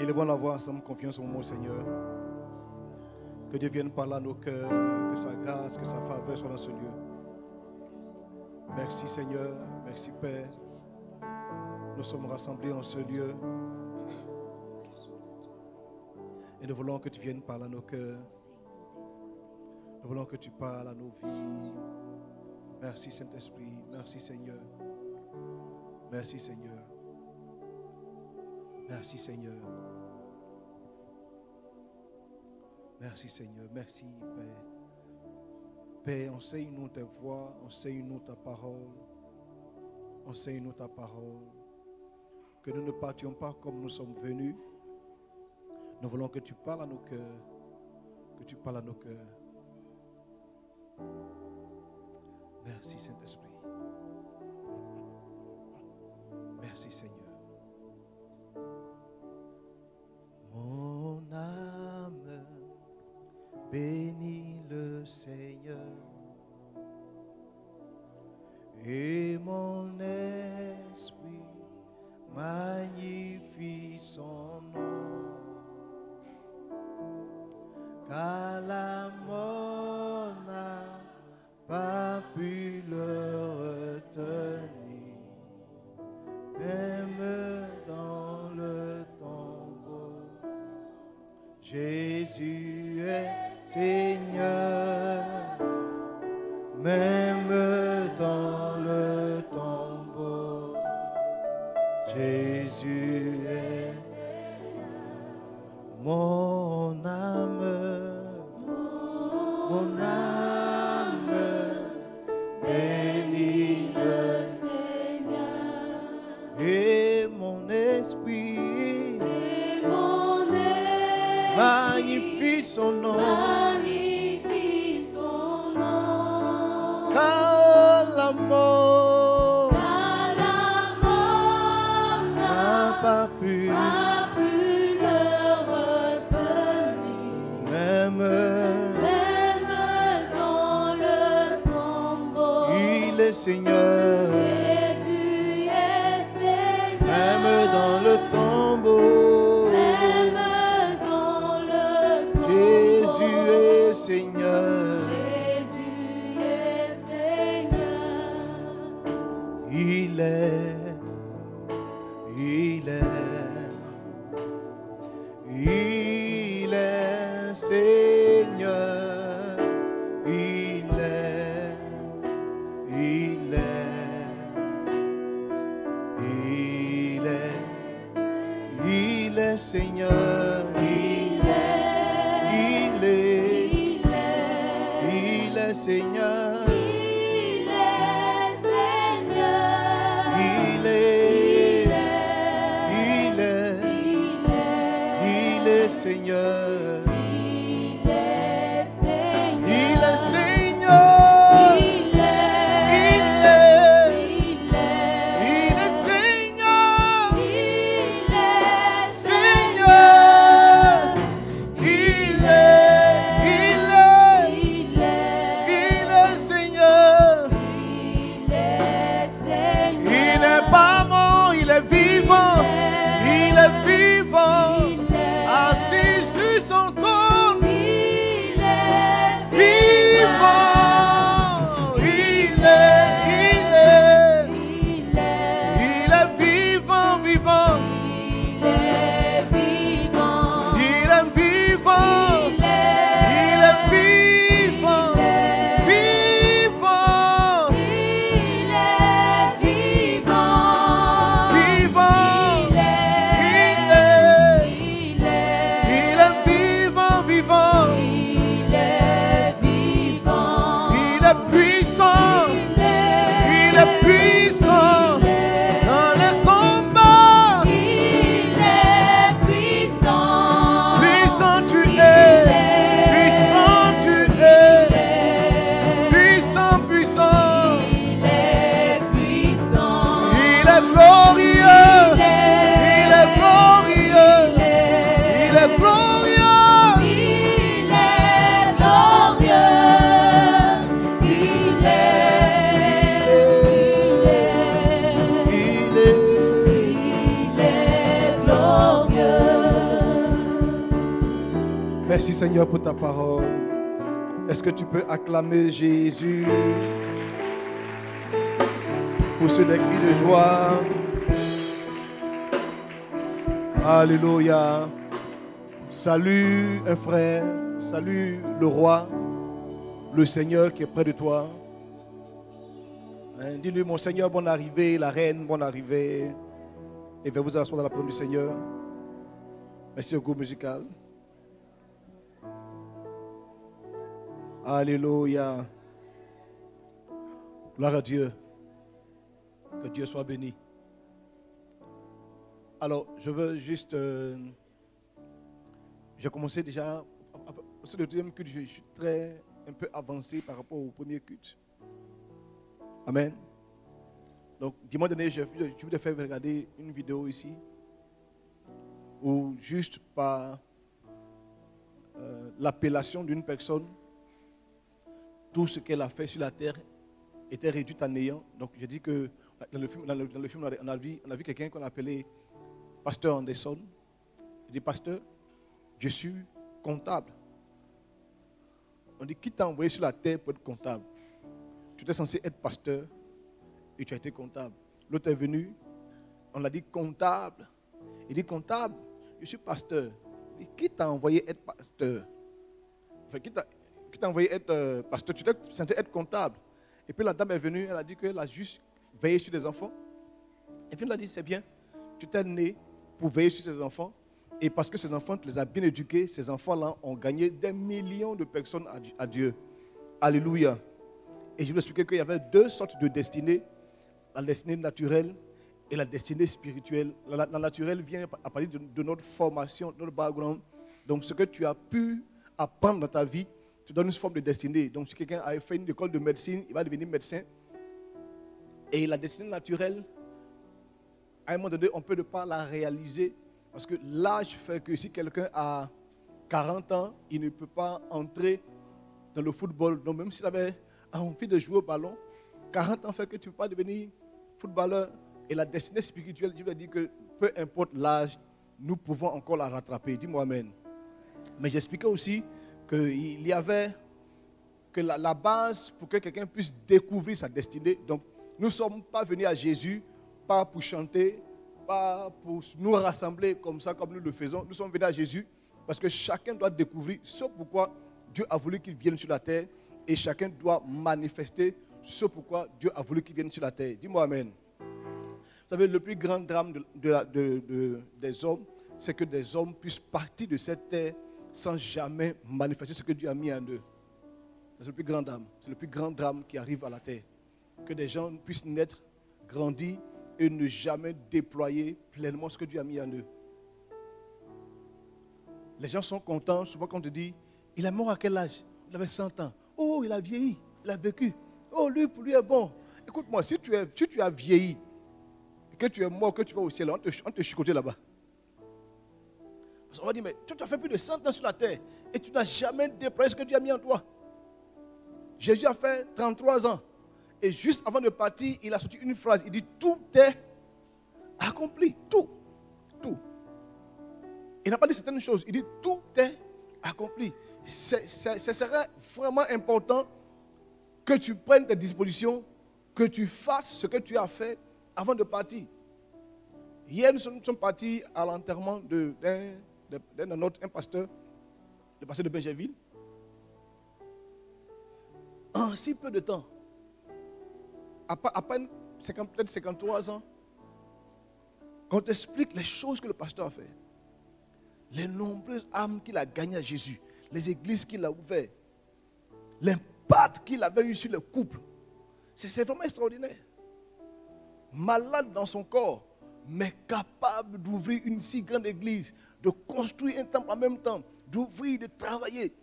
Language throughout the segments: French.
Élevons la voix ensemble, confiance au mot Seigneur. Que Dieu vienne parler à nos cœurs, que sa grâce, que sa faveur soit dans ce lieu. Merci Seigneur, merci Père. Nous sommes rassemblés en ce lieu. Et nous voulons que tu viennes parler à nos cœurs. Nous voulons que tu parles à nos vies. Merci Saint-Esprit, merci Seigneur. Merci Seigneur. Merci Seigneur. Merci Seigneur, merci Père. Père, enseigne-nous tes voix, enseigne-nous ta parole. Enseigne-nous ta parole. Que nous ne partions pas comme nous sommes venus. Nous voulons que tu parles à nos cœurs. Que tu parles à nos cœurs. Merci Saint-Esprit. Merci Seigneur. Mon âme bénit le Seigneur et mon esprit magnifie son nom, car la mort n'a pas pu le retenir, même dans le tombeau. Jésus est Seigneur, même dans le tombeau. Jésus est mon âme, bénit le Seigneur et mon esprit magnifie son nom, car la mort n'a pas pu le retenir, même dans le tombeau. Il est Seigneur, Jésus est Seigneur, même dans le tombeau. Seigneur, Jésus est Seigneur. Il est Seigneur. Il est Seigneur. Seigneur, il est Seigneur, il est Seigneur, il est Seigneur, il est Seigneur, vivant, assis sur son trône. Merci Seigneur pour ta parole. Est-ce que tu peux acclamer Jésus pour ce des cris de joie? Alléluia. Salut un frère, salut le roi, le Seigneur qui est près de toi. Dis-lui, mon Seigneur, bonne arrivée, la reine, bonne arrivée. Et venez vous asseoir dans la présence du Seigneur. Merci au groupe musical. Alléluia. Gloire à Dieu. Que Dieu soit béni. Alors, je veux juste... j'ai commencé déjà... C'est le deuxième culte, je suis un peu avancé par rapport au premier culte. Amen. Donc, dimanche dernier, je voulais faire regarder une vidéo ici où juste par l'appellation d'une personne, tout ce qu'elle a fait sur la terre était réduit à néant. Donc, je dis que dans le film on a vu quelqu'un qu'on appelait Pasteur Anderson. Il dit, pasteur, je suis comptable. On dit, qui t'a envoyé sur la terre pour être comptable? Tu étais censé être pasteur et tu as été comptable. L'autre est venu, on l'a dit comptable. Il dit, comptable, je suis pasteur. Il dit, qui t'a envoyé être pasteur? Enfin, qui t'a envoyé être pasteur? Tu étais censé être comptable. Et puis la dame est venue, elle a dit qu'elle a juste veillé sur des enfants. Et puis elle a dit, c'est bien, tu t'es né pour veiller sur ces enfants. Et parce que ces enfants, tu les as bien éduqués, ces enfants-là ont gagné des millions de personnes à Dieu. Alléluia. Et je vous expliquer qu'il y avait deux sortes de destinées. La destinée naturelle et la destinée spirituelle. La naturelle vient à partir de notre formation, de notre background. Donc ce que tu as pu apprendre dans ta vie, tu donnes une forme de destinée. Donc si quelqu'un a fait une école de médecine, il va devenir médecin. Et la destinée naturelle, à un moment donné, on ne peut pas la réaliser. Parce que l'âge fait que si quelqu'un a 40 ans, il ne peut pas entrer dans le football. Donc même s'il avait envie de jouer au ballon, 40 ans fait que tu ne peux pas devenir footballeur. Et la destinée spirituelle, je veux dire que peu importe l'âge, nous pouvons encore la rattraper. Dis-moi amen. Mais j'expliquais aussi qu'il y avait que la base pour que quelqu'un puisse découvrir sa destinée. Donc nous ne sommes pas venus à Jésus, pas pour chanter, pas pour nous rassembler comme ça, comme nous le faisons. Nous sommes venus à Jésus parce que chacun doit découvrir ce pourquoi Dieu a voulu qu'il vienne sur la terre. Et chacun doit manifester ce pourquoi Dieu a voulu qu'il vienne sur la terre. Dis-moi amen. Vous savez, le plus grand drame des hommes, c'est que des hommes puissent partir de cette terre sans jamais manifester ce que Dieu a mis en eux. C'est le plus grand drame. C'est le plus grand drame qui arrive à la terre. Que des gens puissent naître, grandir et ne jamais déployer pleinement ce que Dieu a mis en eux. Les gens sont contents souvent quand on te dit, il est mort à quel âge? Il avait 100 ans. Oh, il a vieilli, il a vécu. Oh, lui, pour lui est bon. Écoute-moi, si tu as vieilli, que tu es mort, que tu vas au ciel, on te chicoter là-bas. Parce qu'on va dire, mais tu as fait plus de 100 ans sur la terre et tu n'as jamais déployé ce que Dieu a mis en toi. Jésus a fait 33 ans. Et juste avant de partir, il a sorti une phrase. Il dit, tout est accompli. Tout. Tout. Il n'a pas dit certaines choses. Il dit, tout est accompli. Ce serait vraiment important que tu prennes tes dispositions, que tu fasses ce que tu as fait avant de partir. Hier, nous sommes partis à l'enterrement d'un pasteur, le pasteur de Benjerville. En si peu de temps, à peine peut-être 53 ans, quand on t'explique les choses que le pasteur a fait, les nombreuses âmes qu'il a gagnées à Jésus, les églises qu'il a ouvertes, l'impact qu'il avait eu sur le couple, c'est vraiment extraordinaire. Malade dans son corps, mais capable d'ouvrir une si grande église, de construire un temple en même temps, d'ouvrir, de travailler.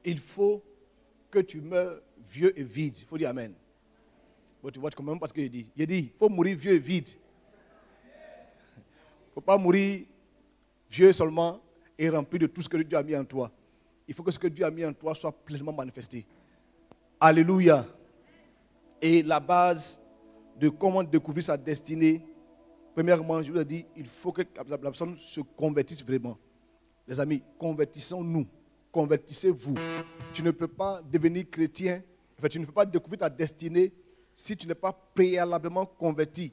Il faut que tu meurs vieux et vide. Il faut dire Amen. Bon, tu vois quand même parce qu'il dit. Il dit, il faut mourir vieux et vide. Il ne faut pas mourir vieux seulement et rempli de tout ce que Dieu a mis en toi. Il faut que ce que Dieu a mis en toi soit pleinement manifesté. Alléluia. Et la base de comment découvrir sa destinée, premièrement, je vous ai dit, il faut que la personne se convertisse vraiment. Les amis, convertissons-nous. Convertissez-vous. Tu ne peux pas devenir chrétien, tu ne peux pas découvrir ta destinée si tu n'es pas préalablement converti.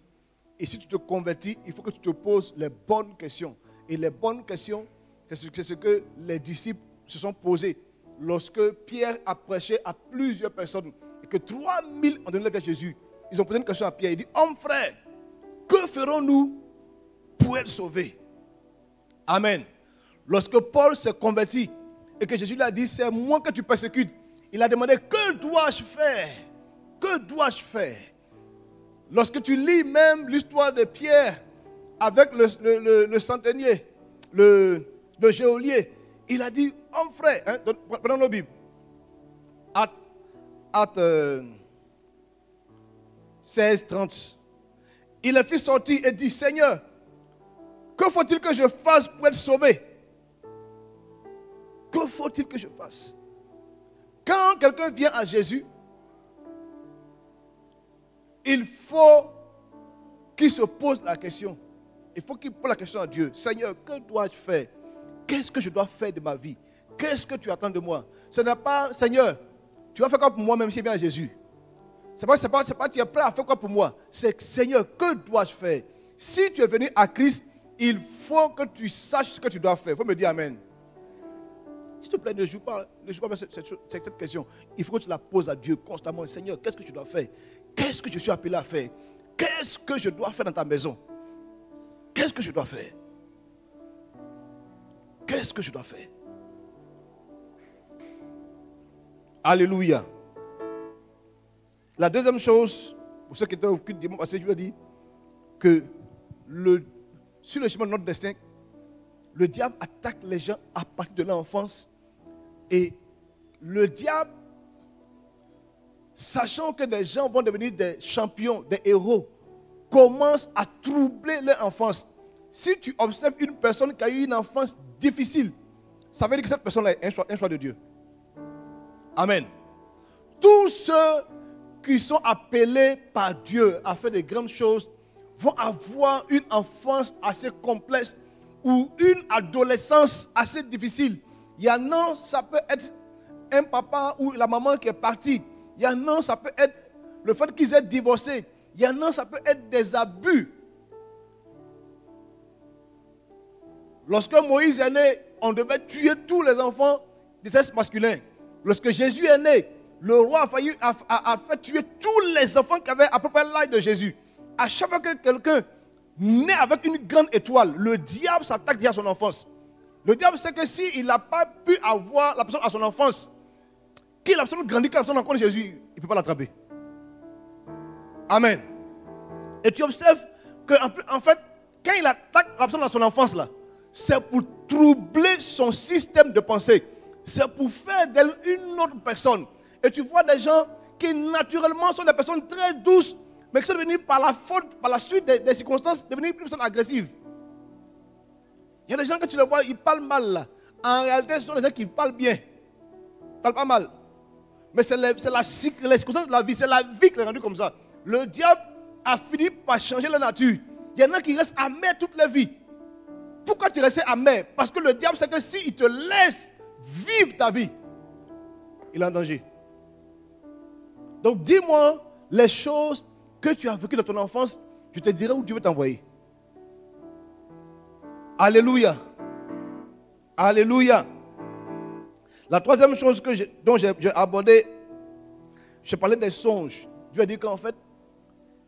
Et si tu te convertis, il faut que tu te poses les bonnes questions. Et les bonnes questions, c'est ce que les disciples se sont posés lorsque Pierre a prêché à plusieurs personnes et que 3000 ont donné la vie à Jésus. Ils ont posé une question à Pierre. Il dit, homme frère, que ferons-nous pour être sauvés? Amen. Lorsque Paul s'est converti et que Jésus lui a dit, c'est moi que tu persécutes, il a demandé, que dois-je faire? Que dois-je faire? Lorsque tu lis même l'histoire de Pierre avec le centenier, le geôlier, il a dit, homme frère, hein, prenons nos Bibles. Acte 16, 30. Il le fit sortir et dit, Seigneur, que faut-il que je fasse pour être sauvé? Que faut-il que je fasse? Quand quelqu'un vient à Jésus, il faut qu'il se pose la question. Il faut qu'il pose la question à Dieu. Seigneur, que dois-je faire? Qu'est-ce que je dois faire de ma vie? Qu'est-ce que tu attends de moi? Ce n'est pas, Seigneur, tu vas faire quoi pour moi même si je viens à Jésus? C'est pas tu es prêt à faire quoi pour moi? C'est Seigneur, que dois-je faire? Si tu es venu à Christ, il faut que tu saches ce que tu dois faire. Il faut me dire Amen. S'il te plaît, ne joue pas cette question. Il faut que tu la poses à Dieu constamment. Seigneur, qu'est-ce que je dois faire? Qu'est-ce que je suis appelé à faire? Qu'est-ce que je dois faire dans ta maison? Qu'est-ce que je dois faire? Qu'est-ce que je dois faire? Alléluia. La deuxième chose, pour ceux qui étaient au culte dimanche passé, je vous ai dit que sur le chemin de notre destin, le diable attaque les gens à partir de l'enfance. Et le diable, sachant que des gens vont devenir des champions, des héros, commence à troubler leur enfance. Si tu observes une personne qui a eu une enfance difficile, ça veut dire que cette personne-là est un choix de Dieu. Amen. Tous ceux qui sont appelés par Dieu à faire de grandes choses vont avoir une enfance assez complexe ou une adolescence assez difficile. Il y en a, ça peut être un papa ou la maman qui est partie. Il y en a, ça peut être le fait qu'ils aient divorcé. Il y en a, ça peut être des abus. Lorsque Moïse est né, on devait tuer tous les enfants des sexe masculin. Lorsque Jésus est né, le roi a fait tuer tous les enfants qui avaient à peu près l'âge de Jésus. À chaque fois que quelqu'un naît avec une grande étoile, le diable s'attaque déjà à son enfance. Le diable sait que s'il n'a pas pu avoir la personne à son enfance, que la personne grandit, que la personne rencontre Jésus, il ne peut pas l'attraper. Amen. Et tu observes qu'en fait, quand il attaque la personne à son enfance, là, c'est pour troubler son système de pensée. C'est pour faire d'elle une autre personne. Et tu vois des gens qui naturellement sont des personnes très douces, mais qui sont devenus par la faute, par la suite des circonstances, devenus une personne agressive. Il y a des gens que tu les vois, ils parlent mal là. En réalité, ce sont des gens qui parlent bien. Ils ne parlent pas mal. Mais c'est les circonstances de la vie. C'est la vie qui les rendue comme ça. Le diable a fini par changer la nature. Il y en a qui restent amers toute leur vie. Pourquoi tu restes amer? Parce que le diable sait que s'il te laisse vivre ta vie, il est en danger. Donc dis-moi les choses que tu as vécues dans ton enfance, je te dirai où Dieu veut t'envoyer. Alléluia. Alléluia. La troisième chose dont j'ai abordé, je parlais des songes. Dieu a dit qu'en fait,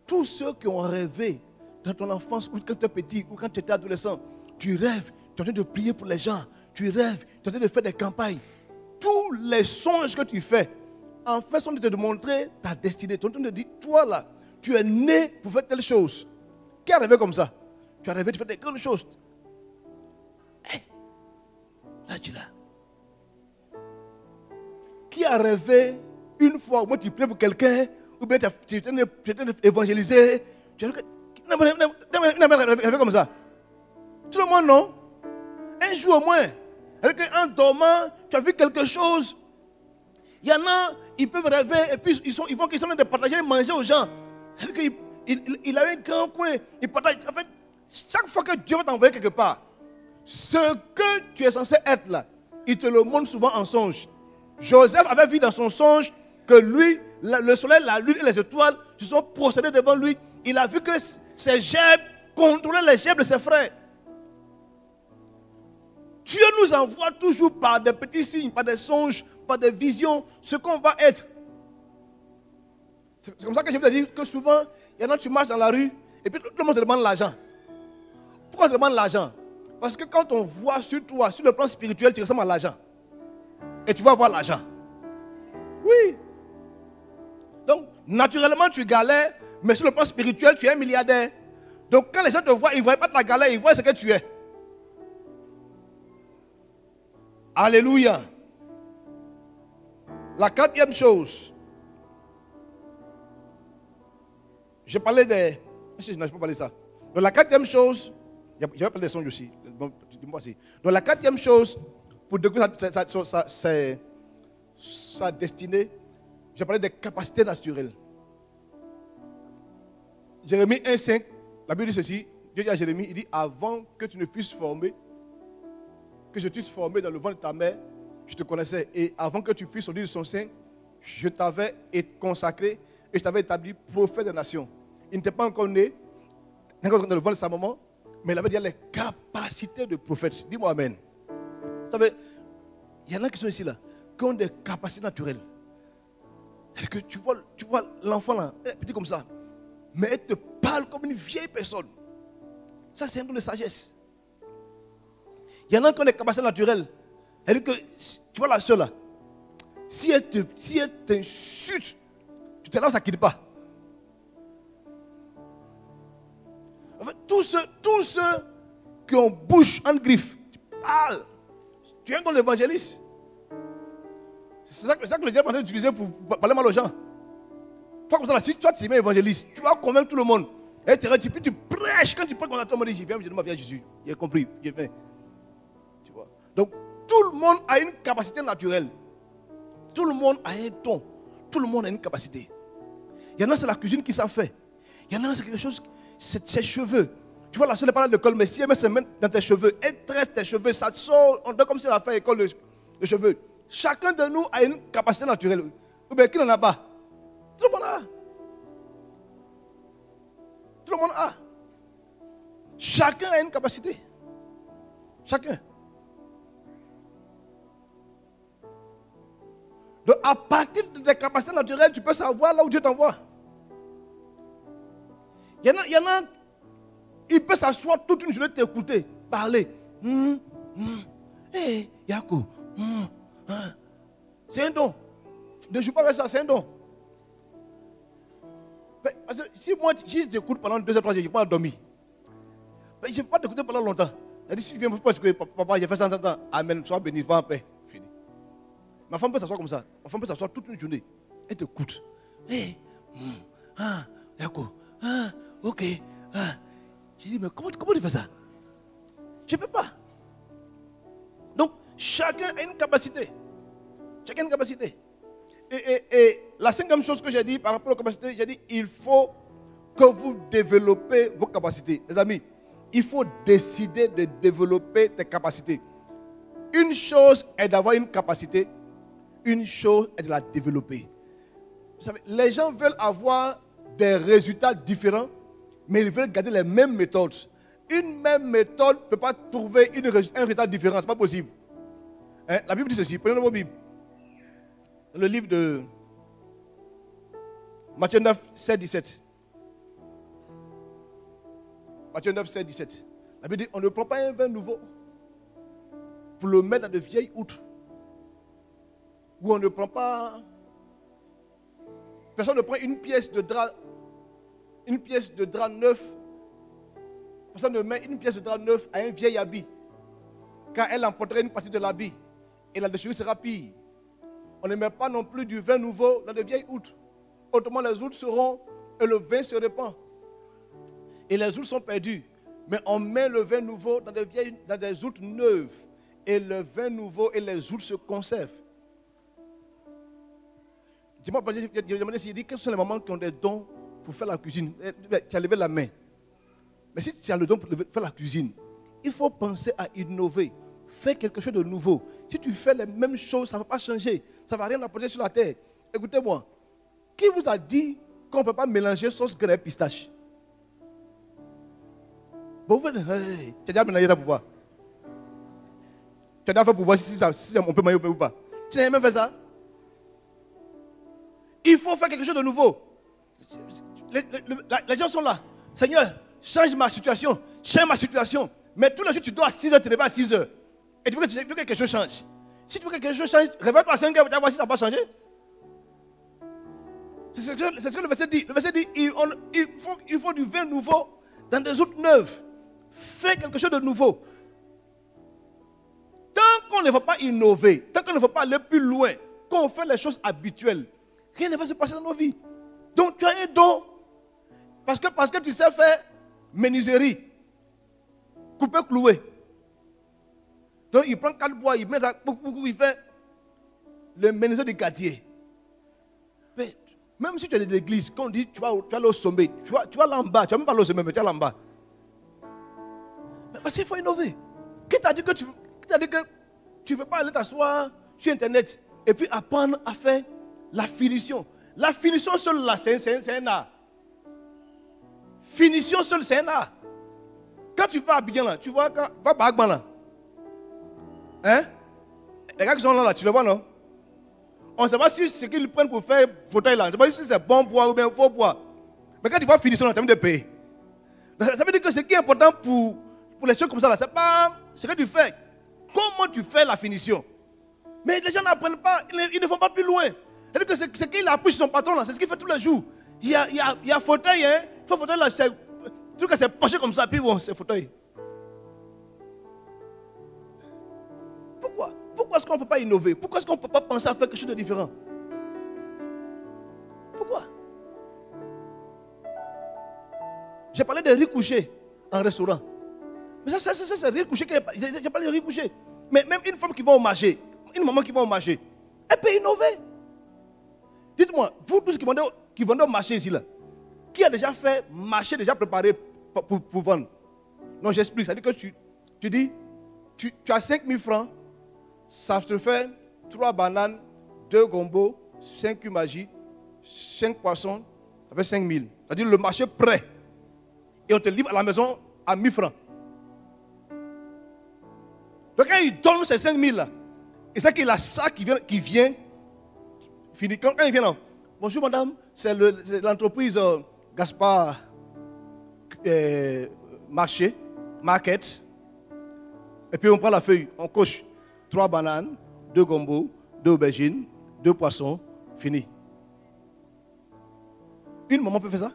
tous ceux qui ont rêvé dans ton enfance, ou quand tu étais petit, ou quand tu étais adolescent, tu rêves, tu es en train de prier pour les gens, tu rêves, tu es en train de faire des campagnes. Tous les songes que tu fais, en fait, sont de te montrer ta destinée. Tu es en train de dire, toi là, tu es né pour faire telle chose. Qui a rêvé comme ça? Tu as rêvé de faire des grandes choses. Hey, là, tu l'as. Qui a rêvé une fois, au moins tu pries pour quelqu'un, ou bien tu es en train d'évangéliser, tu as rêvé comme ça? Tout le monde, non? Un jour au moins, en dormant, tu as vu quelque chose. Il y en a, ils peuvent rêver et puis ils sont en train de partager, manger aux gens. il a un grand coin. Il partage. En fait, chaque fois que Dieu va t'envoyer quelque part, ce que tu es censé être là, il te le montre souvent en songe. Joseph avait vu dans son songe que lui, le soleil, la lune et les étoiles se sont procédés devant lui. Il a vu que ses gerbes contrôlaient les gerbes de ses frères. Dieu nous envoie toujours par des petits signes, par des songes, par des visions, ce qu'on va être. C'est comme ça que je veux te dire que souvent, il y en a, tu marches dans la rue et puis tout le monde te demande l'argent. Pourquoi on te demande l'argent? Parce que quand on voit sur toi, sur le plan spirituel, tu ressembles à l'argent. Et tu vas avoir l'argent. Oui. Donc, naturellement, tu galères, mais sur le plan spirituel, tu es un milliardaire. Donc, quand les gens te voient, ils ne voient pas ta galère, ils voient ce que tu es. Alléluia. La quatrième chose. Je parlais des... Je n'ai pas parlé de ça. Donc, la quatrième chose... Je vais parler des songes aussi. Donc, la quatrième chose, pour découvrir sa destinée, j'ai parlé des capacités naturelles. Jérémie 1,5, la Bible dit ceci. Dieu dit à Jérémie, il dit, avant que tu ne fusses formé, que je t'eusse formé dans le ventre de ta mère, je te connaissais. Et avant que tu fusses sorti de son sein, je t'avais consacré et je t'avais établi prophète des nations. Il n'était pas encore né, dans le ventre de sa maman, mais il avait déjà les capacités de prophète. Dis-moi amen. Vous savez, il y en a qui sont ici là, qui ont des capacités naturelles. C'est que tu vois l'enfant là, petit comme ça, mais elle te parle comme une vieille personne. Ça, c'est un don de sagesse. Il y en a qui ont des capacités naturelles. Elle dit que, tu vois la soeur là, si elle t'insulte, tu te lèves, ça ne quitte pas. En fait, tous ceux qui ont bouche en griffe, tu parles. Tu es dans l'évangéliste. C'est ça que le diable est en train d'utiliser pour parler mal aux gens. Toi, comme ça, si toi tu es évangéliste, tu vas convaincre tout le monde. Et tu prêches. Quand tu prêches, on attend, je viens Jésus. J'ai compris, je viens. Tu vois. Donc, tout le monde a une capacité naturelle. Tout le monde a un don. Tout le monde a une capacité. Il y en a, c'est la cuisine qui s'en fait. Il y en a, c'est quelque chose, c'est ses cheveux. Tu vois, la soeur n'est pas là à l'école, mais si elle met ses mains dans tes cheveux, elle tresse tes cheveux, ça sort, on donne comme si elle a fait école de cheveux. Chacun de nous a une capacité naturelle. Ou bien, qui n'en a pas? Tout le monde a. Tout le monde a. Chacun a une capacité. Chacun. Donc, à partir de tes capacités naturelles, tu peux savoir là où Dieu t'envoie. Il y en a, il peut s'asseoir toute une journée t'écouter, parler. Hey, Yako. C'est un don. Ne joue pas avec ça, c'est un don. Mais, parce que si moi, je t'écoute pendant 2 ou 3 jours, je ne peux pas dormir. Mais je ne peux pas t'écouter pendant longtemps. Elle dit, si tu viens parce que papa, j'ai fait ça en temps. Amen, sois béni, va en paix. Fini. Ma femme peut s'asseoir comme ça. Ma femme peut s'asseoir toute une journée. Elle t'écoute. Hey, Yako. Ok. Je dis, mais comment tu fais ça? Je ne peux pas. Donc, chacun a une capacité. Chacun a une capacité. Et la 5e chose que j'ai dit par rapport aux capacités, j'ai dit, il faut que vous développez vos capacités. Les amis, il faut décider de développer tes capacités. Une chose est d'avoir une capacité, une chose est de la développer. Vous savez, les gens veulent avoir des résultats différents, mais ils veulent garder les mêmes méthodes. Une même méthode ne peut pas trouver un résultat différent, ce n'est pas possible. Hein? La Bible dit ceci, prenez vos Bibles. Dans le livre de Matthieu 9, 7, 17. Matthieu 9, 7, 17. La Bible dit, on ne prend pas un vin nouveau pour le mettre dans de vieilles outres. Ou on ne prend pas... Personne ne prend une pièce de drap neuf. Personne ne met une pièce de drap neuf à un vieil habit. Car elle emporterait une partie de l'habit. Et la déchirure sera pire. On ne met pas non plus du vin nouveau dans de vieilles outres. Autrement, les outres seront et le vin se répand. Et les outres sont perdues. Mais on met le vin nouveau dans des outres neuves. Et le vin nouveau et les outres se conservent. Dis-moi, j'ai demandé s'il dit quels sont les mamans qui ont des dons pour faire la cuisine, tu as levé la main. Mais si tu as le don pour faire la cuisine, il faut penser à innover. Faire quelque chose de nouveau. Si tu fais les mêmes choses, ça ne va pas changer. Ça ne va rien apporter sur la terre. Écoutez-moi. Qui vous a dit qu'on ne peut pas mélanger sauce graine et pistache? Bon, vous, tu as déjà mélangé ça pour voir. Tu as déjà fait pour voir si on peut manger ou pas. Tu n'as jamais fait ça? Il faut faire quelque chose de nouveau. Les gens sont là. Seigneur, change ma situation. Change ma situation. Mais tous les jours, tu dois à 6 heures, tu te réveilles à 6 heures. Et tu veux que quelque chose change. Si tu veux que quelque chose change, réveille-toi à 5 heures, tu vas voir si ça va pas changer. C'est ce que le verset dit. Le verset dit, il faut du vin nouveau dans des outils neufs. Fais quelque chose de nouveau. Tant qu'on ne va pas innover, tant qu'on ne va pas aller plus loin, qu'on fait les choses habituelles, rien ne va se passer dans nos vies. Donc tu as un don. Parce que tu sais faire menuiserie. Couper, clouer. Donc il prend 4 bois, il met ça, il fait le menuisier du quartier. Mais même si tu es de l'église, quand on dit tu vas aller au sommet, tu vas là en bas, tu vas même pas aller au sommet, mais tu vas là en bas. Parce qu'il faut innover. Qui t'a dit que tu ne peux pas aller t'asseoir sur Internet et puis apprendre à faire la finition? La finition seule là, c'est un art. Finition seule, c'est un art. Quand tu vas à Abidjan là, tu vois, va à Bagban là. Hein? Les gars qui sont là, tu le vois, non? On ne sait pas si ce qu'ils prennent pour faire fauteuil là, on ne sait pas si c'est bon bois ou bien faux bois. Mais quand tu vas finir ça, on a terminé de payer. Ça veut dire que ce qui est important pour les choses comme ça, ce n'est pas ce que tu fais. Comment tu fais la finition? Mais les gens n'apprennent pas, ils ne vont pas plus loin. C'est-à-dire que ce qu'il a appris sur son patron là, c'est ce qu'il fait tous les jours. Il y a fauteuil, hein? Le fauteuil là, c'est penché comme ça, puis bon, c'est fauteuil. Pourquoi est-ce qu'on ne peut pas innover? Pourquoi est-ce qu'on ne peut pas penser à faire quelque chose de différent? Pourquoi? J'ai parlé de riz couché en restaurant. Mais ça c'est riz couché. J'ai parlé de riz couché. Mais même une femme qui va au marché, une maman qui va au marché, elle peut innover. Dites-moi, vous tous qui vendez au marché ici, là, qui a déjà fait marché, déjà préparé pour vendre? Non, j'explique. C'est-à-dire que tu dis, tu as 5 000 francs, ça te fait 3 bananes, 2 gombos, 5 magie, 5 poissons, ça fait 5 000. C'est-à-dire le marché prêt. Et on te livre à la maison à 1 000 francs. Donc quand il donne ces 5 000 là, et c'est qu'il a ça qui vient fini. Quand il vient là, bonjour madame, c'est l'entreprise Gaspard Market. Et puis on prend la feuille, on coche 3 bananes, 2 gombos, 2 aubergines, 2 poissons, fini. Une maman peut faire ça?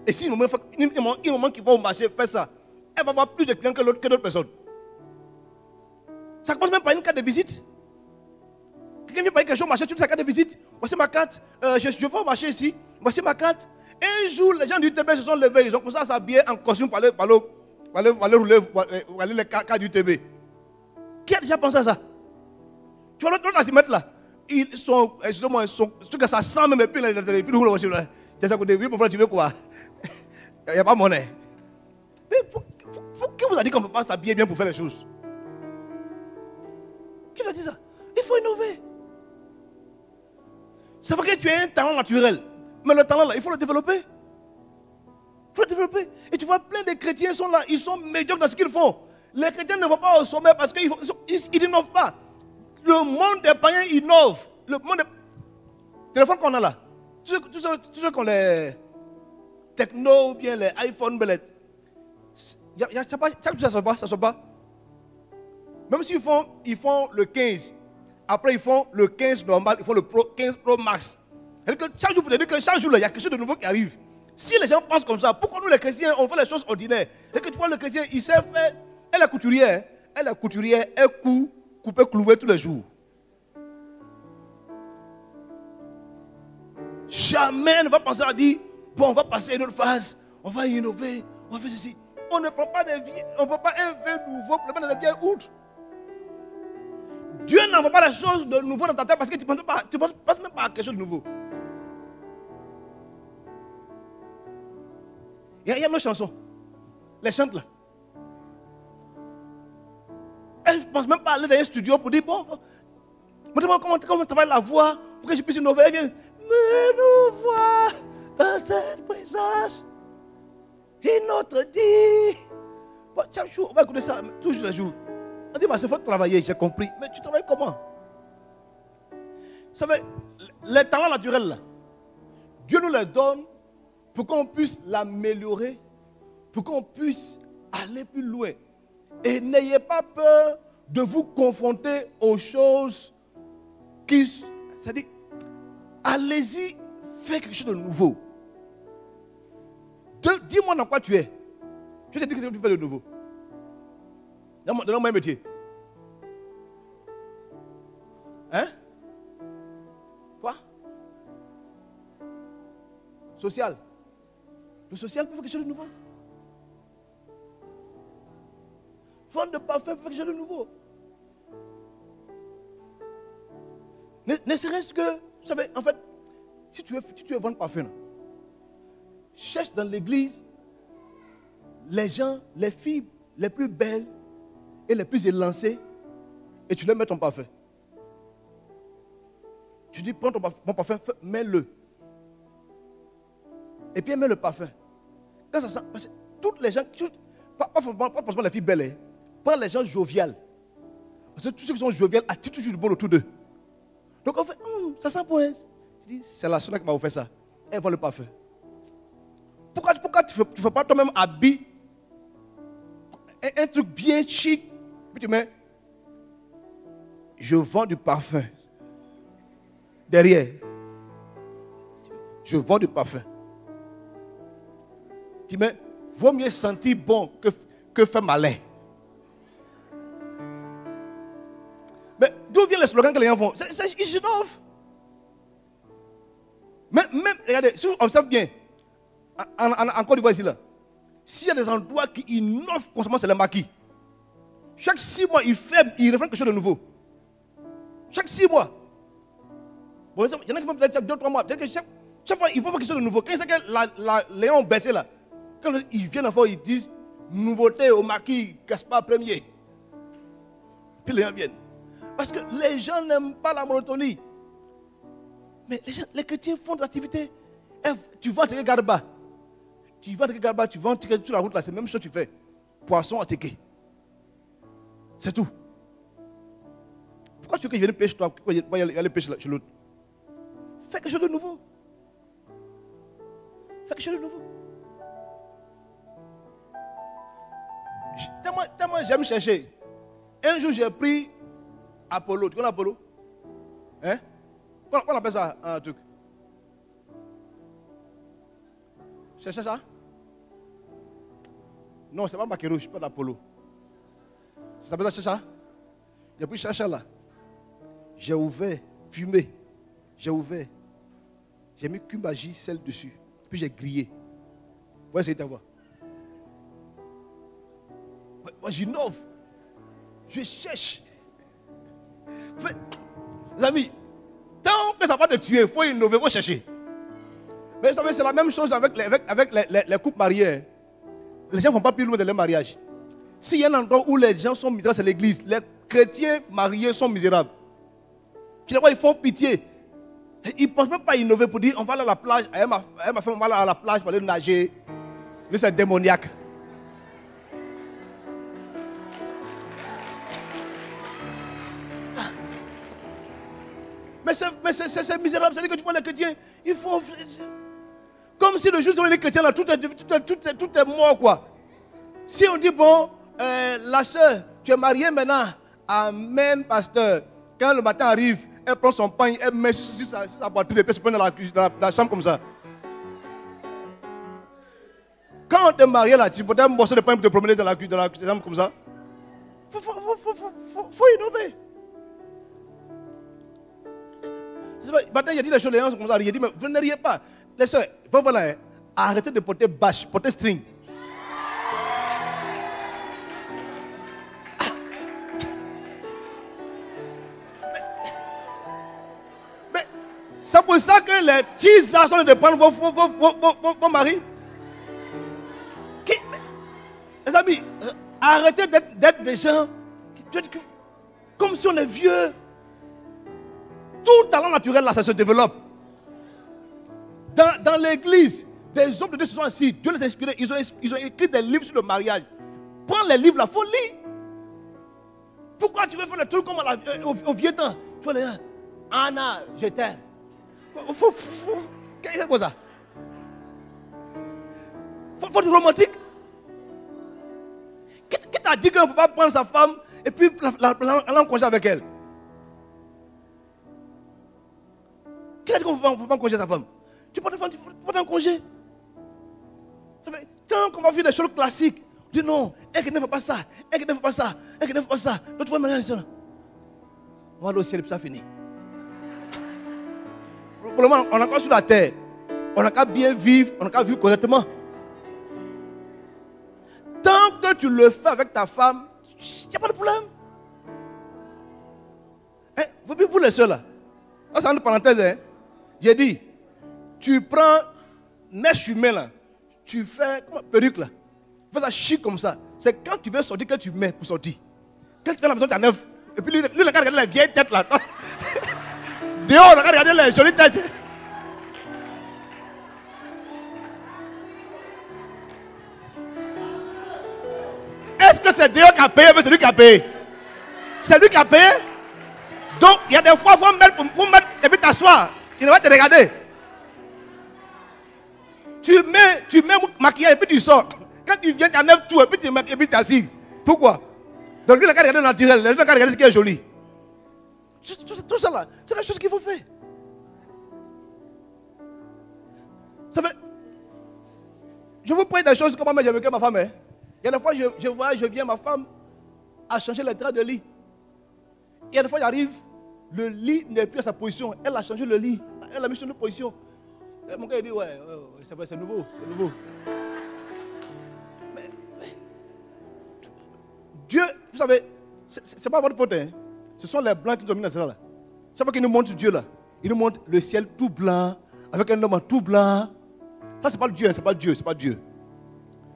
Et si une maman qui va au marché fait ça, elle va avoir plus de clients que d'autres personnes. Ça commence même par une carte de visite. Quelqu'un vient payer quelque chose au marché, tu as sa carte de visite. Voici ma carte, je vais au marché ici. Voici ma carte. Un jour, les gens du TB se sont levés. Ils ont commencé à s'habiller en costume pour aller rouler les cartes du TB. Qui a déjà pensé à ça? Tu vois l'autre à s'y mettre là. Ils sont, ça sent même, et puis ils roulent au marché. Oui, mon frère, tu veux quoi? Il n'y a pas monnaie. Mais qui vous a dit qu'on ne peut pas s'habiller bien pour faire les choses? Qui vous a dit ça? Il faut innover. C'est vrai que tu as un talent naturel. Mais le talent là, il faut le développer. Il faut le développer. Et tu vois, plein de chrétiens sont là, ils sont médiocres dans ce qu'ils font. Les chrétiens ne vont pas au sommet parce qu'ils n'innovent pas. Le monde des païens innove. Le monde des téléphones qu'on a là. Tous ceux qui ont les techno, ou bien les iPhone, ça ne sort pas. Même s'ils font le 15, après ils font le 15 normal, ils font le 15 Pro Max. C'est-à-dire que chaque jour, il y a quelque chose de nouveau qui arrive. Si les gens pensent comme ça, pourquoi nous les chrétiens, on fait les choses ordinaires? Et que tu vois le chrétien, il sait faire, elle est couturière, elle coupe, clouer tous les jours. Jamais elle ne va penser à dire, bon, on va passer à une autre phase, on va innover, on va faire ceci. On ne prend pas des vies, on ne prend pas un vin nouveau pour le mettre dans les vieilles outres. Dieu n'envoie pas les choses de nouveau dans ta tête parce que tu ne penses même pas à quelque chose de nouveau. Il y a nos chansons. Les chantent là. Elle ne pense même pas aller dans un studio pour dire, bon, montre-moi comment travaille la voix pour que je puisse innover. Elle vient, mais nous voix dans cette présence. Il notre dit. Bon, chaque jour, on va écouter ça tous les jours. On dit, bah, il faut travailler, j'ai compris. Mais tu travailles comment? Vous savez, les talents naturels là, Dieu nous les donne pour qu'on puisse l'améliorer, pour qu'on puisse aller plus loin. Et n'ayez pas peur de vous confronter aux choses qui... C'est-à-dire, allez-y, faites quelque chose de nouveau. Dis-moi dans quoi tu es. Je te dis que tu fais de nouveau. Donne-moi un métier. Hein? Quoi? Social. Le social peut faire quelque chose de nouveau. Vendre de parfum peut faire quelque chose de nouveau. Ne serait-ce que, vous savez, en fait, si tu veux vendre parfum, cherche dans l'église les gens, les filles les plus belles et les plus élancées et tu leur mets ton parfum. Tu dis, prends ton parfum, mets-le. Et puis mets le parfum. Quand ça sent, parce que toutes les gens, pas forcément les filles belles, hein, prends les gens joviales. Parce que tous ceux qui sont joviales attirent toujours du bon autour d'eux. Donc on fait, ça sent bon. Tu dis, c'est la seule qui m'a offert ça. Elle vend le parfum. Pourquoi tu ne fais pas toi-même habit un truc bien chic, puis tu mets, je vends du parfum. Derrière, je vends du parfum. Tu mets, vaut mieux sentir bon que faire malin. Mais d'où vient le slogan que les gens font? Ils s'innovent. Même, regardez, si on observe bien, en Côte d'Ivoire ici, là, s'il y a des endroits qui innovent constamment, c'est le maquis. Chaque 6 mois, ils refont quelque chose de nouveau. Chaque 6 mois. Bon, il y en a qui font peut-être 2-3 mois. Peut-être que chaque fois, ils font quelque chose de nouveau. Quand ils savent que les gens ont baissé là, quand ils viennent encore, ils disent nouveauté au maquis, Gaspard Premier. Puis les gens viennent. Parce que les gens n'aiment pas la monotonie. Mais les chrétiens font des activités. Tu vas te regarder bas. Tu vas te regarder bas, tu vas sur la route là, c'est la même chose que tu fais. Poisson à ticket. C'est tout. Pourquoi tu veux que je vienne pêcher toi? Pourquoi il va aller pêcher chez l'autre? Fais quelque chose de nouveau. Fais quelque chose de nouveau. Tellement j'aime chercher. Un jour j'ai pris Apollo. Tu connais Apollo? Hein? Comment on appelle ça un truc? Cherchez ça? Non, c'est pas Maquero, je suis pas d'Apollo. Ça s'appelle ça Chacha? J'ai pris Chacha là. J'ai ouvert, fumé. J'ai ouvert. J'ai mis Kumbaji, sel dessus. Puis j'ai grillé. Vous voyez, c'est ta voix. Moi, j'innove. Je cherche. Les amis, tant que ça va te tuer, il faut innover, il faut chercher. Mais vous savez, c'est la même chose avec les couples mariés. Les gens ne vont pas plus loin de leur mariage. S'il y a un endroit où les gens sont misérables, c'est l'église. Les chrétiens mariés sont misérables. Finalement, ils font pitié. Ils ne pensent même pas innover pour dire on va aller à la plage. Ma femme, on va aller à la plage pour aller nager. Lui, c'est démoniaque. Mais c'est misérable. C'est-à-dire que tu vois les chrétiens, ils font. Comme si le jour où les chrétiens, là, tout est mort, quoi. Si on dit, bon, la soeur, tu es mariée maintenant. Amen, pasteur. Quand le matin arrive, elle prend son pain, elle met sur sa poitrine et puis elle se prend dans la chambre comme ça. Quand tu es marié là, tu peux un morceau de pain pour te promener dans la chambre comme ça. Faut innover. Maintenant, il a dit les choses, les gens sont comme ça. Il a dit, mais vous ne riez pas. Les soeurs, voilà, arrêtez de porter bâche, porter string. Mais c'est pour ça que les petits garçons de prendre vos maris. Arrêtez d'être des gens comme si on est vieux. Tout talent naturel là, ça se développe. Dans l'église, des hommes de Dieu se sont assis. Dieu les a inspirés. Ils ont écrit des livres sur le mariage. Prends les livres là, il faut lire. Pourquoi tu veux faire le truc comme au vieux temps? Tu vois les gens, Anna, je t'aime. Qu'est-ce que c'est ça? Faut être romantique. Qui t'a dit qu'on ne peut pas prendre sa femme et puis aller en congé avec elle? Qui t'a dit qu'on ne peut pas en congé sa femme? Tu peux pas aller en congé. Ça fait, quand on va faire des choses classiques, on dit non, elle ne fait pas ça, elle ne fait pas ça, elle ne fait pas ça. L'autre fois, on va aller au ciel et puis ça finit. Pour le moment, on est encore sur la terre. On n'a qu'à bien vivre, on n'a qu'à vivre correctement. Tant que tu le fais avec ta femme, il n'y a pas de problème. Vous les seuls là. Ça, c'est une parenthèse. Hein? J'ai dit, tu prends mèche humaine là, tu fais comme perruque là, fais ça chic comme ça. C'est quand tu veux sortir que tu mets pour sortir. Quand tu fais la maison, tu as neuf. Et puis lui, il regarde regarder les vieilles têtes là. Dehors, il regarde regarder les jolies têtes. Est-ce que c'est Dieu qui a payé ou c'est lui qui a payé? C'est lui qui a payé. Donc, il y a des fois, il faut mettre et puis t'asseoir. Il va te regarder. Tu mets maquillage et puis tu sors. Quand tu viens, tu enlèves tout et puis tu t'assis. Pourquoi? Donc, lui, il a regardé le naturel. Lui, il a regardé ce qui est joli. Tout ça là, c'est la chose qu'il faut faire. Ça fait. Je vous prie des choses comment j'ai vécu ma femme. Hein? Il y a des fois, je viens, ma femme a changé les draps de lit. Il y a des fois, j'arrive, le lit n'est plus à sa position. Elle a changé le lit. Elle l'a mis sur une autre position. Et mon gars, il dit, ouais, c'est vrai, c'est nouveau. Mais, Dieu, vous savez, c'est pas votre faute. Hein? Ce sont les blancs qui nous ont mis dans ça là. Chaque fois qu'il nous montre Dieu là, il nous montre le ciel tout blanc, avec un homme tout blanc. Ça, c'est pas Dieu, c'est pas Dieu, c'est pas Dieu.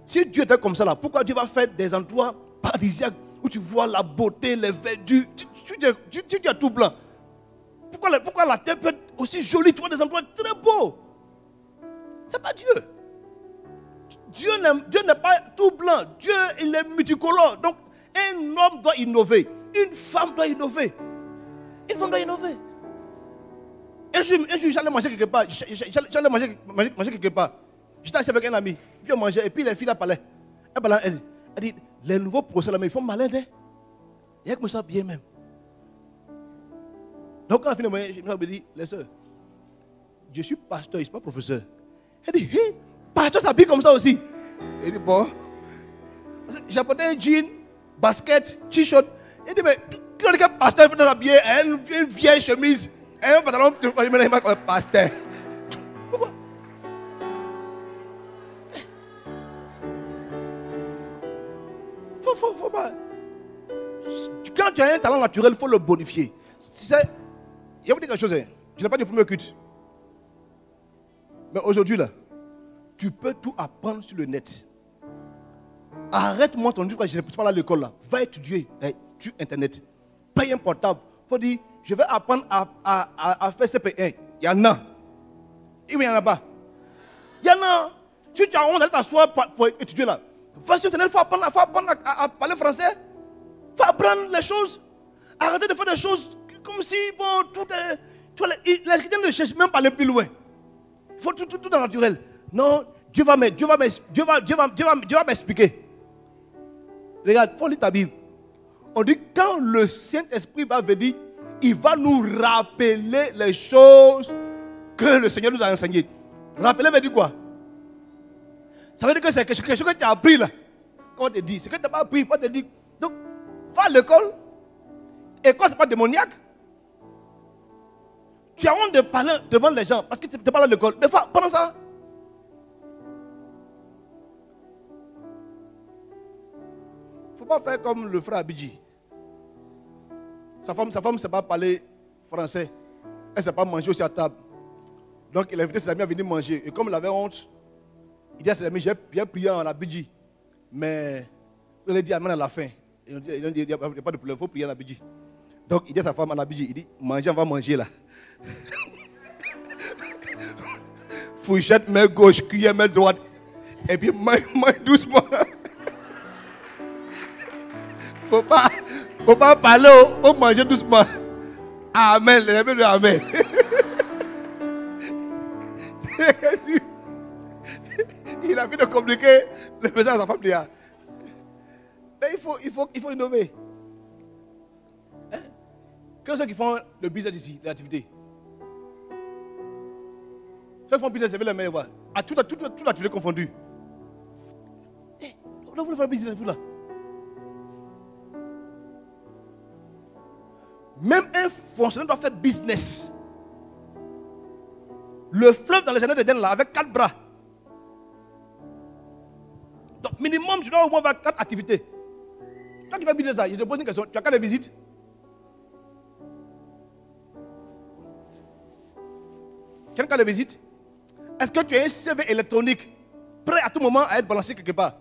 Si Dieu était comme ça là, pourquoi Dieu va faire des endroits paradisiaques où tu vois la beauté, les verdures, tu as tout blanc? Pourquoi la terre peut être aussi jolie, tu vois des endroits très beaux? C'est pas Dieu. Dieu n'est pas tout blanc. Dieu, il est multicolore. Donc, un homme doit innover. Une femme doit innover. Une femme doit innover. Un jour, j'allais manger quelque part. J'allais manger quelque part. J'étais assis avec un ami. Puis on mangeait. Et puis les filles parlaient. Elle dit, les nouveaux procès là, mais ils font malin. Hein? Il y a que ça bien même. Donc quand on a fini, je me dis, les soeurs, je suis pasteur, je ne suis pas professeur. Elle dit, hey, pasteur s'habille comme ça aussi. Elle dit, bon. J'ai apporté un jean, basket, t-shirt. Elle dit, mais qui a dit que pasteur peut s'habiller une vieille chemise, un pantalon, comme pasteur. Pourquoi? Faut pas. Quand tu as un talent naturel, il faut le bonifier. Il y a quelque chose, hein. Je n'ai pas dit premier culte. Mais aujourd'hui, là, tu peux tout apprendre sur le net. Arrête-moi ton livre, je ne suis pas là à l'école. Là. Va étudier sur Internet. Paye un portable. Il faut dire, je vais apprendre à faire CP1. Il y en a. Il n'y en a pas. Il y en a. Tu as honte d'aller t'asseoir pour étudier là. Va sur Internet, il faut apprendre à parler français. Il faut apprendre les choses. Arrêtez de faire des choses comme si, bon, tout est... Les chrétiens ne cherchent même pas aller plus loin. Il faut tout dans le naturel. Non, Dieu va m'expliquer. Regarde, il faut lire ta Bible. On dit quand le Saint-Esprit va venir, il va nous rappeler les choses que le Seigneur nous a enseignées. Rappeler veut dire quoi? Ça veut dire que c'est quelque chose que tu as appris là. Comment on te dit? Ce que tu n'as pas appris, on te dit. Donc, va à l'école. École, ce n'est pas démoniaque. Tu as honte de parler devant les gens parce que tu n'es pas à l'école. Mais pendant ça. Il ne faut pas faire comme le frère Abidji. Sa femme ne sait pas parler français. Elle ne sait pas manger aussi à table. Donc il a invité ses amis à venir manger. Et comme il avait honte, il dit à ses amis, j'ai prié en Abidji. Mais il a dit Amen à la fin. Il a dit, il n'y a pas de problème, il faut prier à l'Abidji. Donc il dit à sa femme à l'Abidji, il dit, manger, on va manger là. Fourchette, main gauche, cuillère, main droite. Et puis mange doucement. Faut pas parler, faut manger doucement. Amen, amen. Il a envie de communiquer le message à sa femme d'hier. Mais il faut innover. Hein? Que ceux qui font le business ici, l'activité. Ceux qui font le business, c'est le meilleur. À tout l'activité confondu. Vous voulez faire le business, vous là? Même un fonctionnaire doit faire business. Le fleuve dans le jardin d'Éden là, avec 4 bras. Donc, minimum, tu dois au moins avoir 4 activités. Toi qui fais business là, je te pose une question. Tu as quand les visites? Quel cas de visite? Est-ce que tu as un CV électronique prêt à tout moment à être balancé quelque part?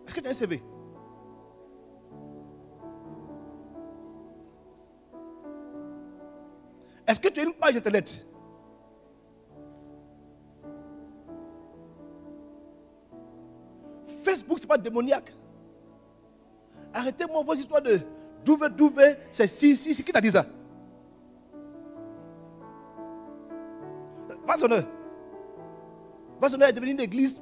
Est-ce que tu as un CV? Est-ce que tu as une page internet? Facebook, ce n'est pas démoniaque. Arrêtez-moi vos histoires de d'ouvert, c'est si. Qui t'a dit ça? Vasonneur est devenu une église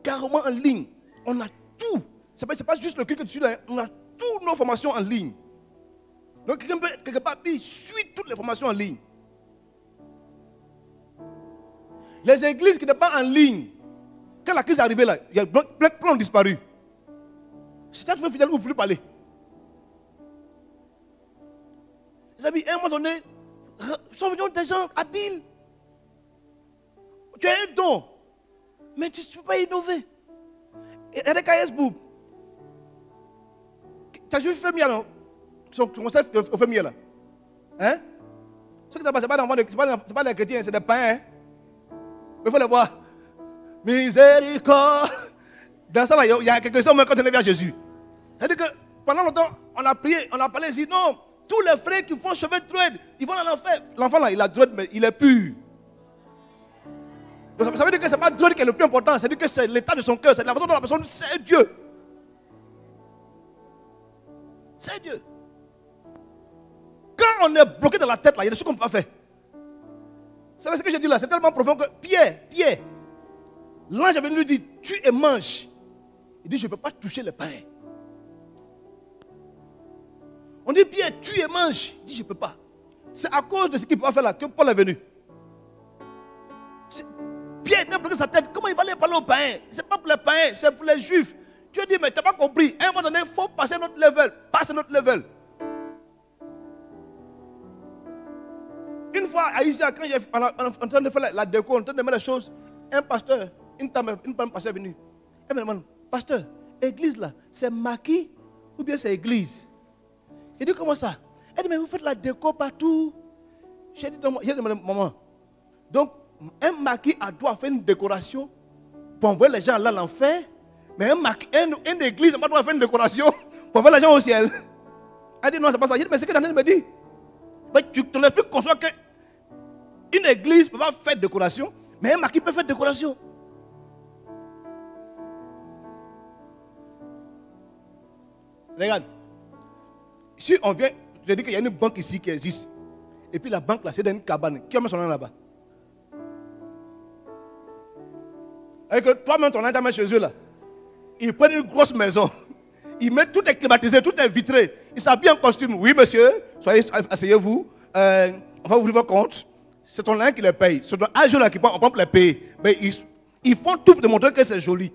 carrément en ligne. On a tout. Ce n'est pas juste le culte que tu suis là. On a toutes nos formations en ligne. Donc, quelqu'un peut, quelque part, suit toutes les formations en ligne. Les églises qui n'étaient pas en ligne, quand la crise est arrivée là, il y a plein ont disparu. Si tu veux fidèle, ou plus parler. Les amis, à un moment donné, sauvions des gens habiles. Tu as un don, mais tu ne peux pas innover. Et avec Facebook, tu as juste fait mieux là. Son conseil au fait mieux là. Hein? Ce qui ce n'est pas des chrétiens, c'est des païens. Hein? Il faut les voir. Miséricorde. Dans ça, là, il y a quelque chose quand on est vers Jésus. C'est-à-dire que pendant longtemps, on a prié, on a parlé ici. Non, tous les frères qui font cheveux dread, ils vont dans l'enfer. L'enfant là, il a dread, mais il est pur. Donc, ça veut dire que ce n'est pas dread qui est le plus important. C'est-à-dire que c'est l'état de son cœur. C'est la façon dont la personne c'est Dieu. C'est Dieu. Quand on est bloqué dans la tête, là, il y a des choses qu'on ne peut pas faire. Vous savez ce que je dis là? C'est tellement profond que Pierre, l'ange est venu lui dire, tue et mange. Il dit, je ne peux pas toucher le pain. On dit, Pierre, tue et mange. Il dit, je ne peux pas. C'est à cause de ce qu'il ne peut pas faire là que Paul est venu. Pierre était bloqué dans sa tête. Comment il va aller parler aux païens? Ce n'est pas pour les païens, c'est pour les juifs. Tu as dit, mais tu n'as pas compris. À un moment donné, il faut passer notre level. Passer notre level. Une fois, à Isia, quand on est en train de faire la déco, on est en train de mettre les choses, un pasteur, une femme pasteur est venue. Elle me demande, pasteur, église là, c'est maquis ou bien c'est église? J'ai dit, comment ça? Elle dit, mais vous faites la déco partout. J'ai dit, maman, donc, un maquis doit faire une décoration pour envoyer les gens là à l'enfer, mais une église doit faire une décoration pour envoyer les gens au ciel. Elle dit, non, c'est pas ça. J'ai dit, mais c'est ce que tu es en train de me dire. Mais ton esprit conçoit qu'une église ne peut pas faire décoration, mais un maquis peut faire décoration. Regarde, si on vient, je dis qu'il y a une banque ici qui existe, et puis la banque là, c'est dans une cabane. Qui a mis son nom là-bas? Et que toi-même, ton nom, chez eux là. Ils prennent une grosse maison. Ils mettent tout est climatisé, tout est vitré. Ils s'habillent en costume. Oui, monsieur, soyez, asseyez-vous. On va ouvrir vos comptes. C'est ton lien qui les paye. C'est un jour là qui on peut les payer. Mais ils font tout pour te montrer que c'est joli.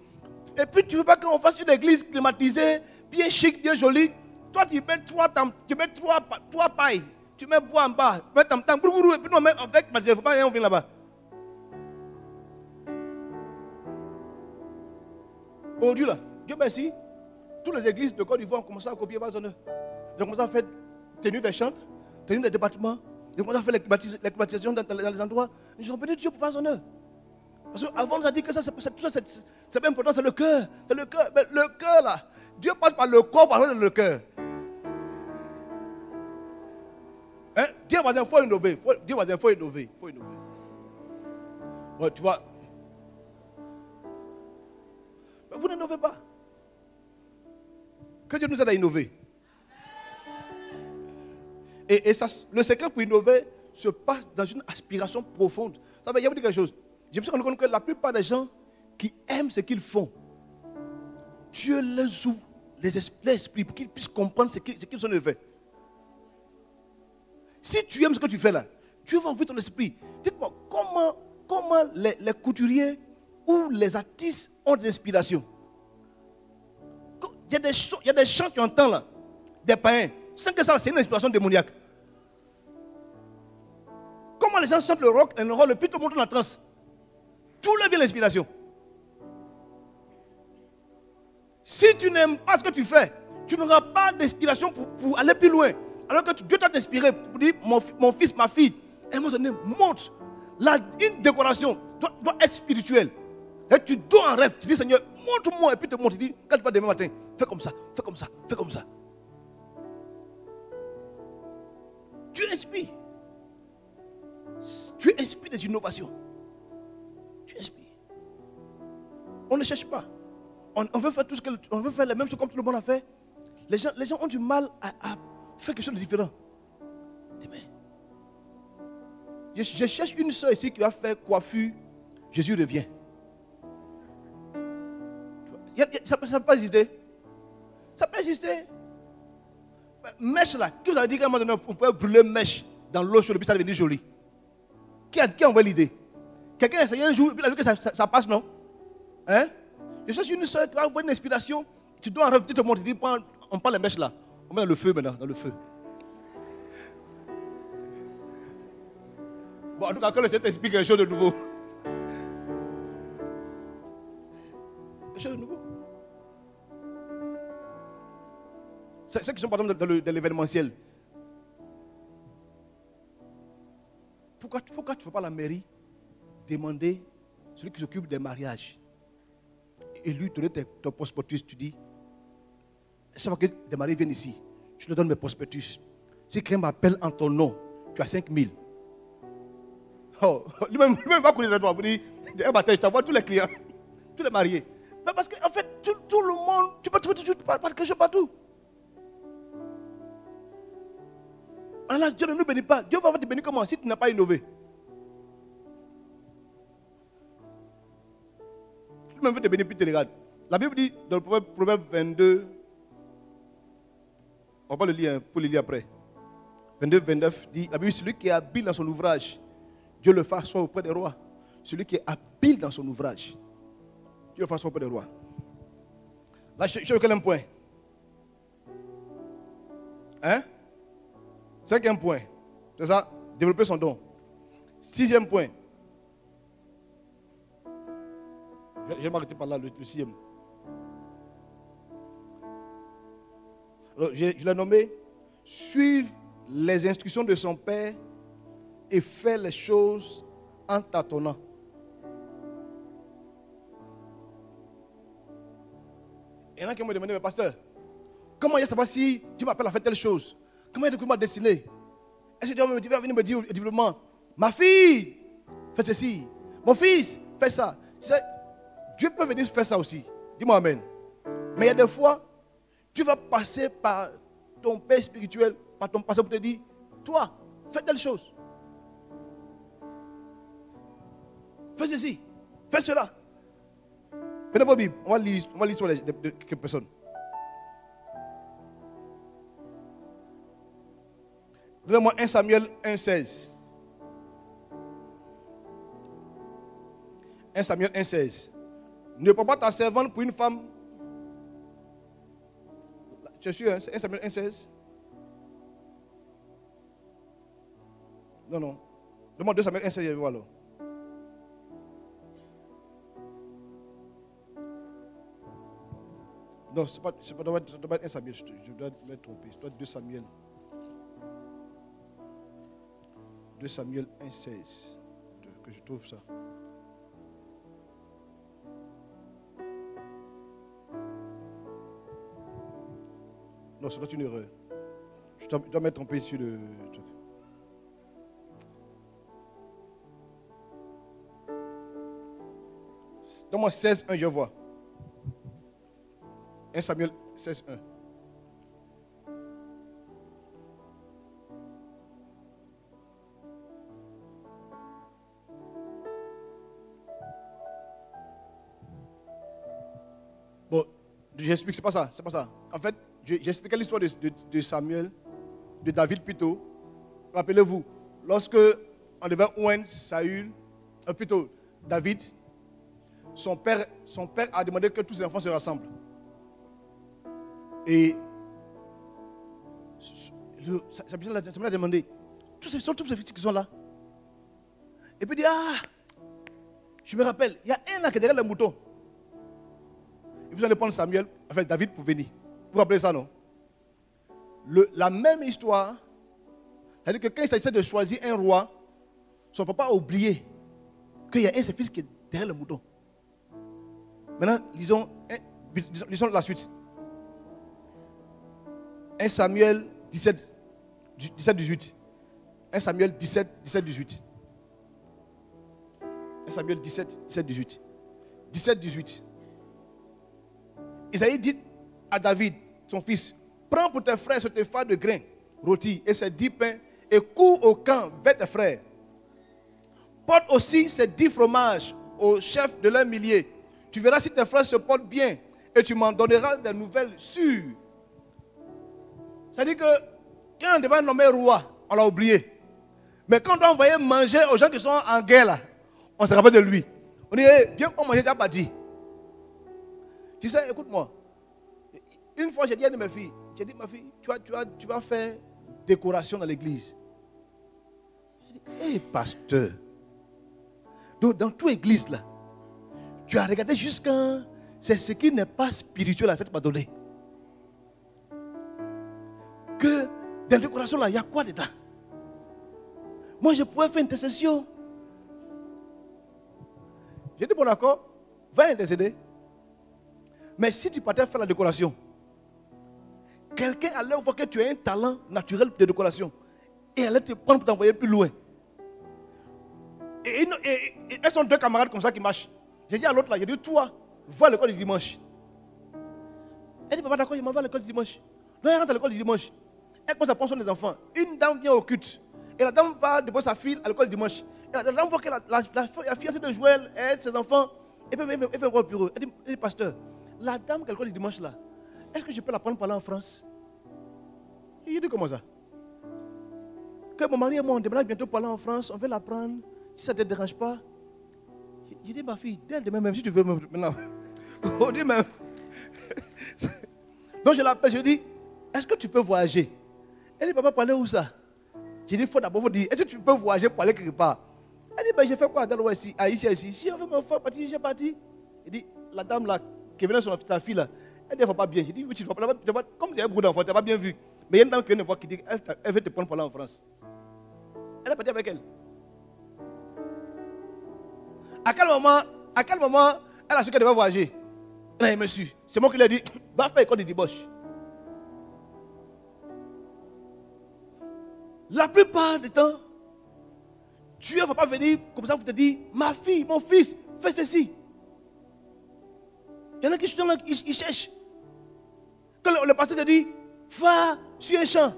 Et puis, tu ne veux pas qu'on fasse une église climatisée, bien chic, bien jolie. Toi, tu mets trois pailles. Tu mets bois en bas. Tu mets tam-tam, et puis nous, on met avec, parce qu'il ne faut pas rien, on vient là-bas. Aujourd'hui, là, Dieu merci. Toutes les églises de Côte d'Ivoire ont commencé à copier Vasonneur. Ils ont commencé à faire tenue des chantres, tenue des départements. Ils ont commencé à faire les climatisations dans les endroits. Ils ont béni Dieu pour Vasonneur. Parce qu'avant, on a dit que ça, tout ça, c'est pas important, c'est le cœur. C'est le cœur. Mais le cœur, là, Dieu passe par le corps, par le cœur. Hein? Dieu va dire, il faut innover. Dieu va dire, il faut innover. Il faut innover. Ouais, tu vois. Mais vous n'innovez pas. Que Dieu nous aide à innover. Et ça, le secret pour innover se passe dans une aspiration profonde. Ça veut dire, vous dire quelque chose. Je me suis rendu compte que la plupart des gens qui aiment ce qu'ils font, Dieu leur ouvre l'esprit pour qu'ils puissent comprendre ce qu'ils sont de faire. Si tu aimes ce que tu fais là, Dieu va ouvrir ton esprit. Dites-moi, comment les couturiers ou les artistes ont de l'inspiration? Il y a des chants que tu entends là, des païens, sans que ça, c'est une inspiration démoniaque. Comment les gens chantent le rock et le roll, puis tout le monde est en transe. Tout leur vient l'inspiration. Si tu n'aimes pas ce que tu fais, tu n'auras pas d'inspiration pour aller plus loin. Alors que Dieu t'a inspiré pour dire, mon fils, ma fille, à un moment donné, monte. Une décoration doit être spirituelle. Et tu dors en rêve, tu dis Seigneur, montre-moi, et puis tu te montres, tu dis, quand tu vas demain matin, fais comme ça, fais comme ça, fais comme ça. Tu inspires. Tu inspires des innovations. Tu inspires. On ne cherche pas. On veut faire on veut faire les mêmes choses comme tout le monde a fait. Les gens ont du mal à faire quelque chose de différent. Dis-moi. Je cherche une soeur ici qui va faire coiffure. Jésus revient. Ça ne peut pas exister. Ça peut exister. Mèche là. Qui vous a dit qu'à un moment donné, on peut brûler mèche dans l'eau chaude et puis ça va devenir joli? Qui a envoyé l'idée? Quelqu'un a essayé un jour et puis il a vu que ça passe, non? Hein? Je cherche une soeur qui va avoir une inspiration. Tu dois en rêve, tu te montres, tu dis, on prend les mèches là. On met dans le feu maintenant, dans le feu. Bon, en tout cas, quand le Seigneur t'explique quelque chose de nouveau. Quelque chose de nouveau. C'est ceux qui sont par exemple dans l'événementiel. Pourquoi tu ne vas pas à la mairie demander celui qui s'occupe des mariages et lui donner ton prospectus? Tu dis, chaque fois que des mariés viennent ici, je te donne mes prospectus. Si quelqu'un m'appelle en ton nom, tu as 5 000. Oh, lui-même va courir de toi pour dire, un matin, je t'envoie tous les clients, tous les mariés. Mais parce qu'en fait, tout le monde, tu peux pas quelque chose partout. Alors Dieu ne nous bénit pas. Dieu va te bénir comment si tu n'as pas innové? Tu même veux te bénir puis tu te regardes. La Bible dit dans le Proverbe 22, on va le lire pour le lire après. 22, 29 dit, la Bible dit, celui qui est habile dans son ouvrage, Dieu le fasse soit auprès des rois. Celui qui est habile dans son ouvrage, Dieu le fasse soit auprès des rois. Là, je suis quel point? Hein? 5e point. C'est ça? Développer son don. 6e point. J'ai m'arrêté par là, le 6e. Alors, je l'ai nommé suivre les instructions de son père et faire les choses en tâtonnant. Il y en a qui m'ont demandé, mais pasteur, comment il savoir si tu m'appelles à faire telle chose? Comment il m'a destiné? Est-ce que Dieu va venir me dire audiblement, ma fille, fais ceci. Mon fils, fais ça. Dieu peut venir faire ça aussi. Dis-moi amen. Mais il y a des fois, tu vas passer par ton père spirituel, par ton pasteur pour te dire, toi, fais telle chose. Fais ceci, fais cela. Prenez vos Bibles, on va lire sur de quelques personnes. Donnez-moi 1 Samuel 1,16. 1 Samuel 1,16. Ne prends pas ta servante pour une femme. Je suis 1 Samuel 1,16. Non. Demande 2 Samuel 1,16, je vois alors. Non, ça doit être 1 Samuel. Je dois me tromper. Ça doit être 2 Samuel. 2 Samuel 1,16. Que je trouve ça. Non, c'est une erreur. Je dois m'être trompé sur le truc. Donne-moi 16:1, je vois. 1 Samuel 16:1. Bon, j'explique, c'est pas ça. En fait, j'expliquais l'histoire de Samuel, de David plutôt. Rappelez-vous, lorsque on devait oindre Saül, plutôt David, son père a demandé que tous ses enfants se rassemblent. Et Samuel a demandé, tous ces fils qui sont là. Et puis il dit, je me rappelle, il y a un là qui est derrière le mouton. Et puis vous allez prendre Samuel, enfin David pour venir. Vous vous rappelez ça, non? La même histoire, c'est-à-dire que quand il s'agissait de choisir un roi, son papa a oublié qu'il y a un de ses fils qui est derrière le mouton. Maintenant, lisons la suite. 1 Samuel 17-18. 1 Samuel 17-18. 1 Samuel 17-18. 17-18. Isaïe dit à David, son fils, prends pour tes frères ce tefa de grains rôtis et ces 10 pains et cours au camp vers tes frères. Porte aussi ces 10 fromages au chef de leurs milliers. Tu verras si tes frères se portent bien et tu m'en donneras des nouvelles sûres. C'est-à-dire que quand on devait nommer roi, on l'a oublié. Mais quand on doit envoyer manger aux gens qui sont en guerre, là, on se rappelle de lui. On dit, viens on manger, tu n'as pas dit. Tu sais, écoute-moi. Une fois, j'ai dit à une de mes filles, j'ai dit, ma fille, tu vas faire décoration dans l'église. J'ai dit, hé, pasteur. Donc, dans toute église, là, tu as regardé jusqu'à c'est ce qui n'est pas spirituel à cette m'a donné. Que dans la décoration, là, il y a quoi dedans? Moi, je pourrais faire une intercession. J'ai dit, bon d'accord, va intercéder. Mais si tu partais faire la décoration, quelqu'un allait voir que tu as un talent naturel de décoration et allait te prendre pour t'envoyer plus loin. Et elles sont 2 camarades comme ça qui marchent. J'ai dit à l'autre là, j'ai dit, toi, va à l'école du dimanche. Elle dit, papa, d'accord, je m'en vais à l'école du dimanche. Non, elle rentre à l'école du dimanche. Elle commence à prendre soin des enfants. Une dame vient au culte. Et la dame va déposer sa fille à l'école du dimanche. Et la dame voit que la fille de Joël et ses enfants. Et puis elle fait voir au bureau. Elle dit, pasteur, la dame qui a l'école du dimanche là, est-ce que je peux la prendre par là en France? Il dit, comment ça? Que mon mari et moi, on déménage bientôt par là en France, on veut la prendre. Si ça ne te dérange pas. J'ai dit, ma fille, dès demain même, si tu veux maintenant. On dit même. Donc je l'appelle, je lui dis, est-ce que tu peux voyager? Elle dit, papa, parler où ça? J'ai dit, il faut d'abord dire, est-ce que tu peux voyager pour aller quelque part? Elle dit, ben, j'ai fait quoi dans l'Ouest ici? Si on veut me faire partir, j'ai parti. Il dit, la dame là, qui venait sur sa fille là, elle dit, elle ne va pas bien. J'ai dit, oui, tu ne vas pas, comme tu as beaucoup d'enfants, tu n'as pas bien vu. Mais il y a une dame qui vient de voir qui dit, elle veut te prendre pour aller en France. Elle est partie avec elle. À quel moment elle a su qu'elle devait voyager? Elle a dit, monsieur, c'est moi qui lui ai dit, va faire l'école de dimanche. La plupart du temps, Dieu ne va pas venir comme ça pour te dire, ma fille, mon fils, fais ceci. Il y en a qui sont là, ils cherchent. Quand le pasteur te dit, va sur un champ.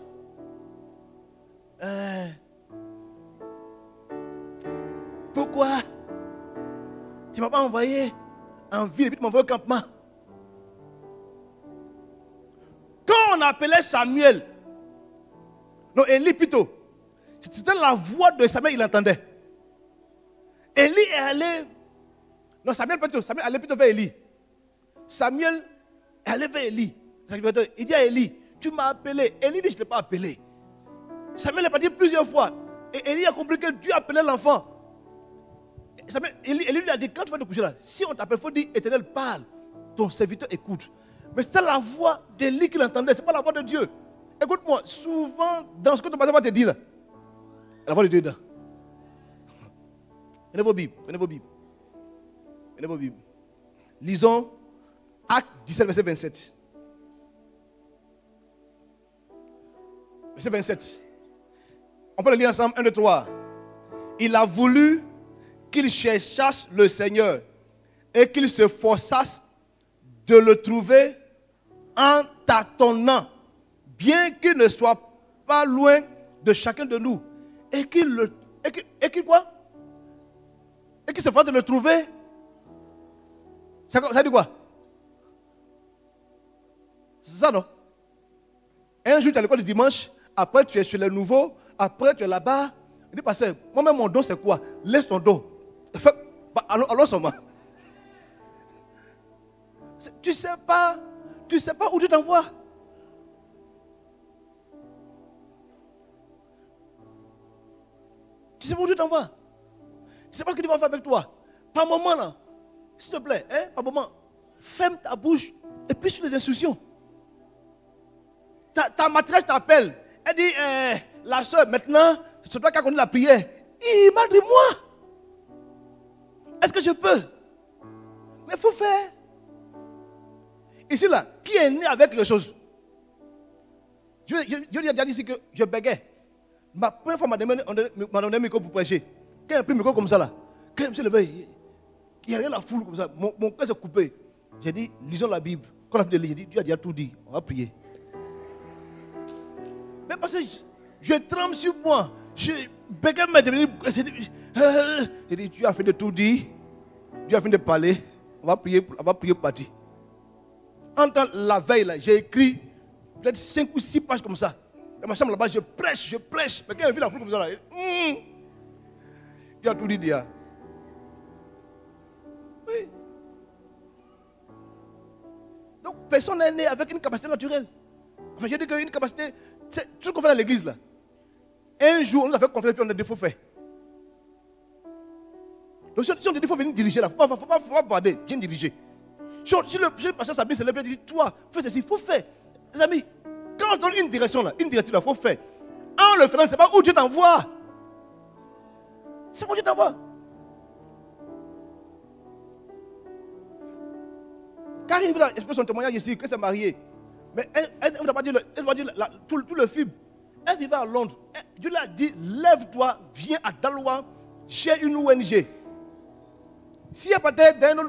Pourquoi tu ne m'as pas envoyé en ville et puis tu m'as envoyé au campement? Quand on appelait Samuel, non, Élie plutôt, c'était la voix de Samuel, il entendait. Élie est allé, non, Samuel allait plutôt vers Élie. Samuel est allé vers Élie. Il dit à Élie, tu m'as appelé. Élie dit, je ne t'ai pas appelé. Samuel l'a pas dit plusieurs fois. Et Élie a compris que Dieu appelait l'enfant. Élie lui a dit, quand tu vas te coucher là, si on t'appelle, il faut dire, Éternel, parle. Ton serviteur écoute. Mais c'était la voix d'Élie qu'il entendait, ce n'est pas la voix de Dieu. Écoute-moi, souvent, dans ce que ton pasteur va te dire, là, la voix de Dieu est dedans. Prenez vos Bibles, prenez vos Bibles. Prenez vos Bibles. Lisons Actes 17, verset 27. Verset 27. On peut le lire ensemble. 1, 2, 3. Il a voulu qu'il cherchasse le Seigneur et qu'il se forçasse de le trouver en tâtonnant, bien qu'il ne soit pas loin de chacun de nous. Et qu'il quoi? Et qu'il se force de le trouver. Ça dit quoi? C'est ça, non? Un jour, tu es à l'école du dimanche, après tu es chez les nouveaux, après tu es là-bas. Il dit, pasteur, moi-même, mon don, c'est quoi? Laisse ton don. Allons seulement. Tu ne sais pas où tu t'envoies. Tu sais pas où tu t'envoies. Tu ne sais pas ce que tu vas faire avec toi. Par moment, là, s'il te plaît, par moment, ferme ta bouche et puis sur les instructions. Ta maîtresse t'appelle. Elle dit, la soeur, maintenant, c'est toi qui as connu la prière. Il m'a dit, moi, est-ce que je peux? Mais il faut faire. Ici, là, qui est né avec quelque chose? Je lui ai déjà dit ici que je bégayais. Ma première fois, m'a donné un micro pour prêcher. Quand il a pris le micro comme ça, là, quand il me s'est levé, il y a rien la foule comme ça. Mon cœur s'est coupé. J'ai dit, lisons la Bible. Quand on a fini de lire, j'ai dit, Dieu a déjà tout dit. On va prier. Mais parce que je tremble sur moi. Quelqu'un m'a dit, j'ai dit, tu as fait de tout dire. Dieu a fini de parler. On va prier pour partir. En temps, la veille, là, j'ai écrit peut-être 5 ou 6 pages comme ça. Dans ma chambre là-bas, je prêche. Mais quand il a vu la foule comme ça, là, il a tout dit, Dia. Oui. Donc, personne n'est né avec une capacité naturelle. Enfin, j'ai dit qu'une capacité, c'est tout ce qu'on fait dans l'église là. Un jour, on nous a fait confiance et puis on a dit qu'il faut faire. Donc, si on te dit qu'il faut venir diriger là, il ne faut pas bader, viens diriger. Si le pasteur s'habille, c'est le dit, toi, fais ceci, il faut faire. Les amis, quand on donne une direction là, une directive là, il faut faire. En le faisant, ce n'est pas où Dieu t'envoie. C'est où Dieu t'envoie. Karine veut expliquer son témoignage ici, que c'est marié. Mais elle ne doit pas dire, tout le film. Elle vivait à Londres. Dieu lui a dit, lève-toi, viens à Daloa, j'ai une ONG. Si elle partait dans une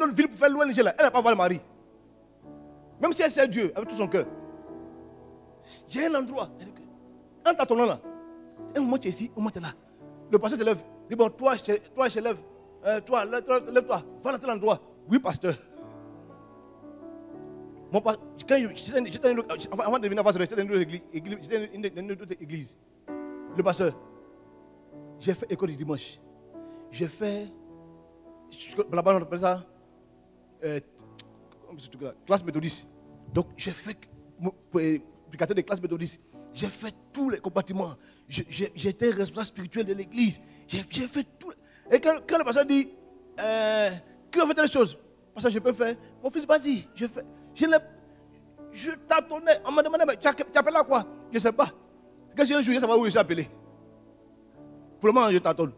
autre ville pour faire l'ONG, elle n'a pas voir le mari. Même si elle sait Dieu avec tout son cœur. J'ai un endroit. En t'attendant là, un moment tu es ici, un moment tu es là. Le pasteur te lève. Il dit, bon, toi, je te lève. Toi, lève-toi. Va dans tel endroit. Oui, pasteur. Avant de venir à j'étais dans une autre église. Le pasteur, j'ai fait école du dimanche. J'ai fait, là-bas on appelle ça, classe méthodiste. Donc j'ai fait, éducateur des classes méthodistes. J'ai fait tous les compartiments. J'étais responsable spirituel de l'église. J'ai fait tout. Et quand le pasteur dit, qui va faire telle chose? Parce que je peux faire. Mon fils, vas-y, je fais. Je tâtonnais. On m'a demandé, mais tu appelles à quoi? Je ne sais pas. Quand j'ai un jour, je ne sais pas où je suis appelé. Pour le moment, je tâtonne.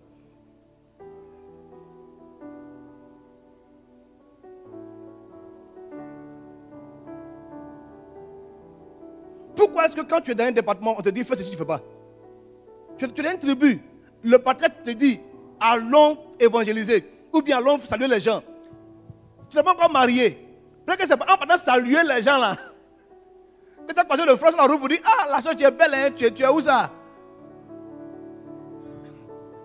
Pourquoi est-ce que quand tu es dans un département, on te dit fais ceci, tu ne fais pas? Tu es dans une tribu. Le patron te dit allons évangéliser. Ou bien allons saluer les gens. Tu n'es pas encore marié. Peut-être que c'est pas en partant saluer les gens là. Que tu as passé le front sur la route pour dire ah, la soeur, tu es belle, hein? Tu es où ça?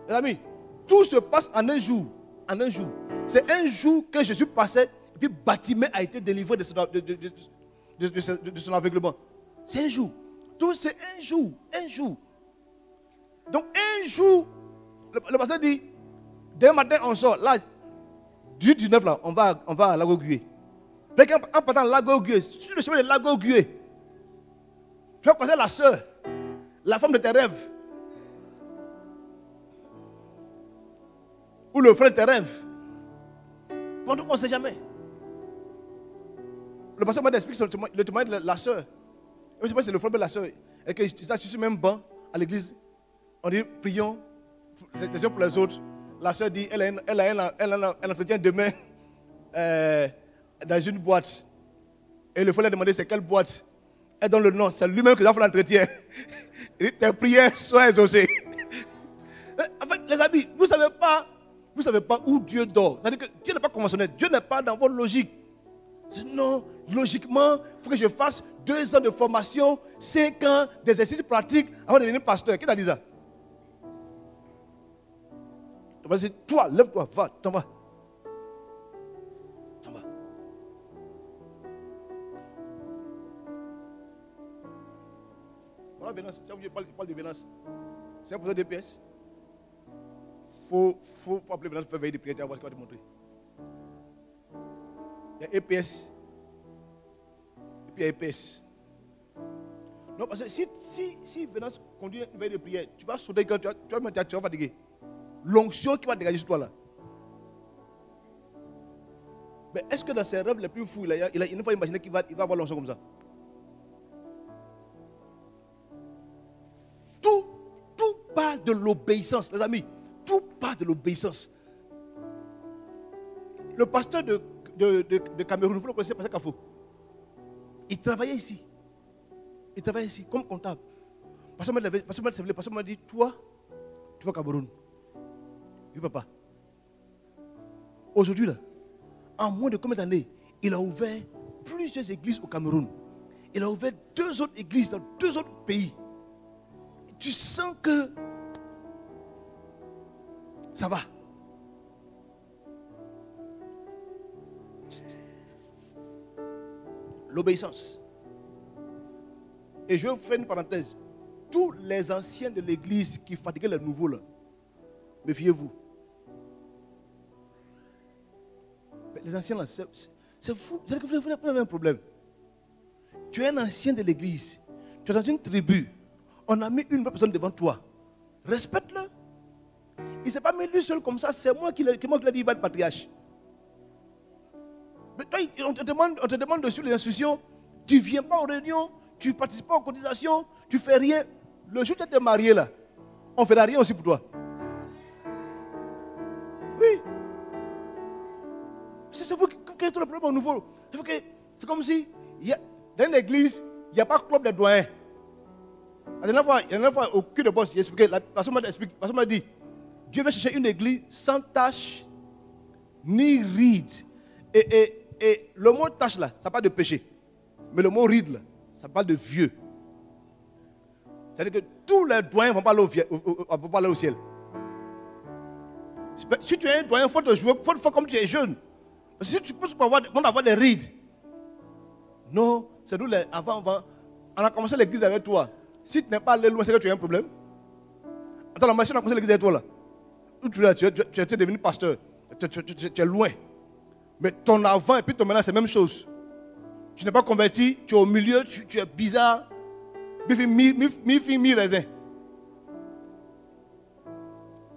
Les amis, tout se passe en un jour. En un jour. C'est un jour que Jésus passait, et puis Bartimée a été délivré de son aveuglement. C'est un jour. Tout c'est un jour. Un jour. Donc un jour, le pasteur dit, demain matin on sort. Là, du 19 là, on va à Lago-Gué. En partant à Lago-Gué, sur le chemin de Lago-Gué, tu vas passer la soeur, la femme de tes rêves. Ou le frère de tes rêves. Pendant qu'on ne sait jamais. Le pasteur m'a expliqué le témoignage de la soeur. Je sais pas si c'est le frère de la soeur. Et que j'étais assis sur le même banc à l'église. On dit prions les uns pour les autres. La soeur dit elle a un entretien demain dans une boîte. Et le frère lui a demandé c'est quelle boîte. Elle donne le nom, c'est lui-même qui a fait l'entretien. Et tes prières soient exaucées. En fait, les amis, vous ne savez pas où Dieu dort. C'est-à-dire que Dieu n'est pas conventionnel. Dieu n'est pas dans votre logique. Non, logiquement, il faut que je fasse 2 ans de formation, 5 ans d'exercice pratique avant de devenir pasteur. Qui t'a dit ça? Toi, lève-toi, va, t'en vas. T'en vas. Voilà, Vénance. Tu as vu, je parle de Vénance. C'est un professeur d'EPS. Il faut appeler Vénance pour faire veiller de prière. Tu vas voir ce qu'il va te montrer. Il y a EPS. Et puis il y a EPS. Non, parce que si Vénance conduit une veille de prière, tu vas sauter quand tu vas fatiguer. L'onction qui va dégager sur toi là. Mais est-ce que dans ses rêves les plus fous, il a une fois imaginé qu'il va avoir l'onction comme ça? Tout part de l'obéissance, les amis. Tout part de l'obéissance. Le pasteur de Cameroun, vous le connaissez, Pasteur Kafo. Il travaillait ici. Il travaillait ici comme comptable. Pasteur m'a dit, toi, tu vas au Cameroun. Oui, papa. Aujourd'hui, là, en moins de combien d'années, il a ouvert plusieurs églises au Cameroun. Il a ouvert 2 autres églises dans 2 autres pays. Tu sens que ça va. L'obéissance. Et je vais vous faire une parenthèse. Tous les anciens de l'église qui fatiguaient les nouveaux là, méfiez-vous. Mais les anciens là, c'est fou. Vous avez un problème. Tu es un ancien de l'église. Tu es dans une tribu. On a mis une personne devant toi. Respecte-le. Il ne s'est pas mis lui seul comme ça. C'est moi qui l'ai dit, il va être patriarche. Mais toi, on te demande de suivre les instructions. Tu ne viens pas aux réunions. Tu ne participes pas aux cotisations. Tu ne fais rien. Le jour où tu es marié là, on ne fera rien aussi pour toi. Oui. C'est vous qui êtes le problème au nouveau. C'est comme si, dans l'église, il n'y a pas de club de doyens. La dernière fois, au cul de boss, j'ai expliqué, la personne m'a dit, Dieu veut chercher une église sans tache, ni ride. Et le mot tache là, ça parle de péché. Mais le mot ride là, ça parle de vieux. C'est-à-dire que tous les doyens ne vont pas aller au ciel. Si tu es un doyen, il faut te jouer, il faut faire comme tu es jeune. Parce que si tu penses qu'on va avoir des rides. Non, c'est nous avant. On a commencé l'église avec toi. Si tu n'es pas allé loin, c'est que tu as un problème. Attends, la machine a commencé l'église avec toi là. Tu es devenu pasteur. Tu es loin. Mais ton avant et puis ton maintenant, c'est la même chose. Tu n'es pas converti, tu es au milieu, tu es bizarre. Mi raisin.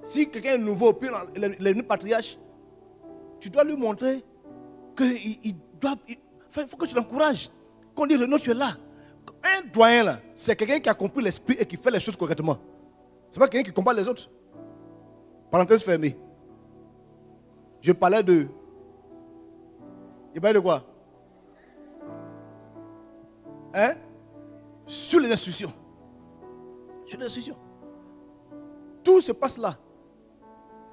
Si quelqu'un est nouveau, puis il est devenu patriarche, tu dois lui montrer qu'il faut que tu l'encourages. Qu'on dit, non, tu es là. Un doyen là, c'est quelqu'un qui a compris l'esprit et qui fait les choses correctement. Ce n'est pas quelqu'un qui combat les autres. Parenthèse fermée. Je parlais de quoi? Hein? Sur les institutions. Sur les institutions. Tout se passe là.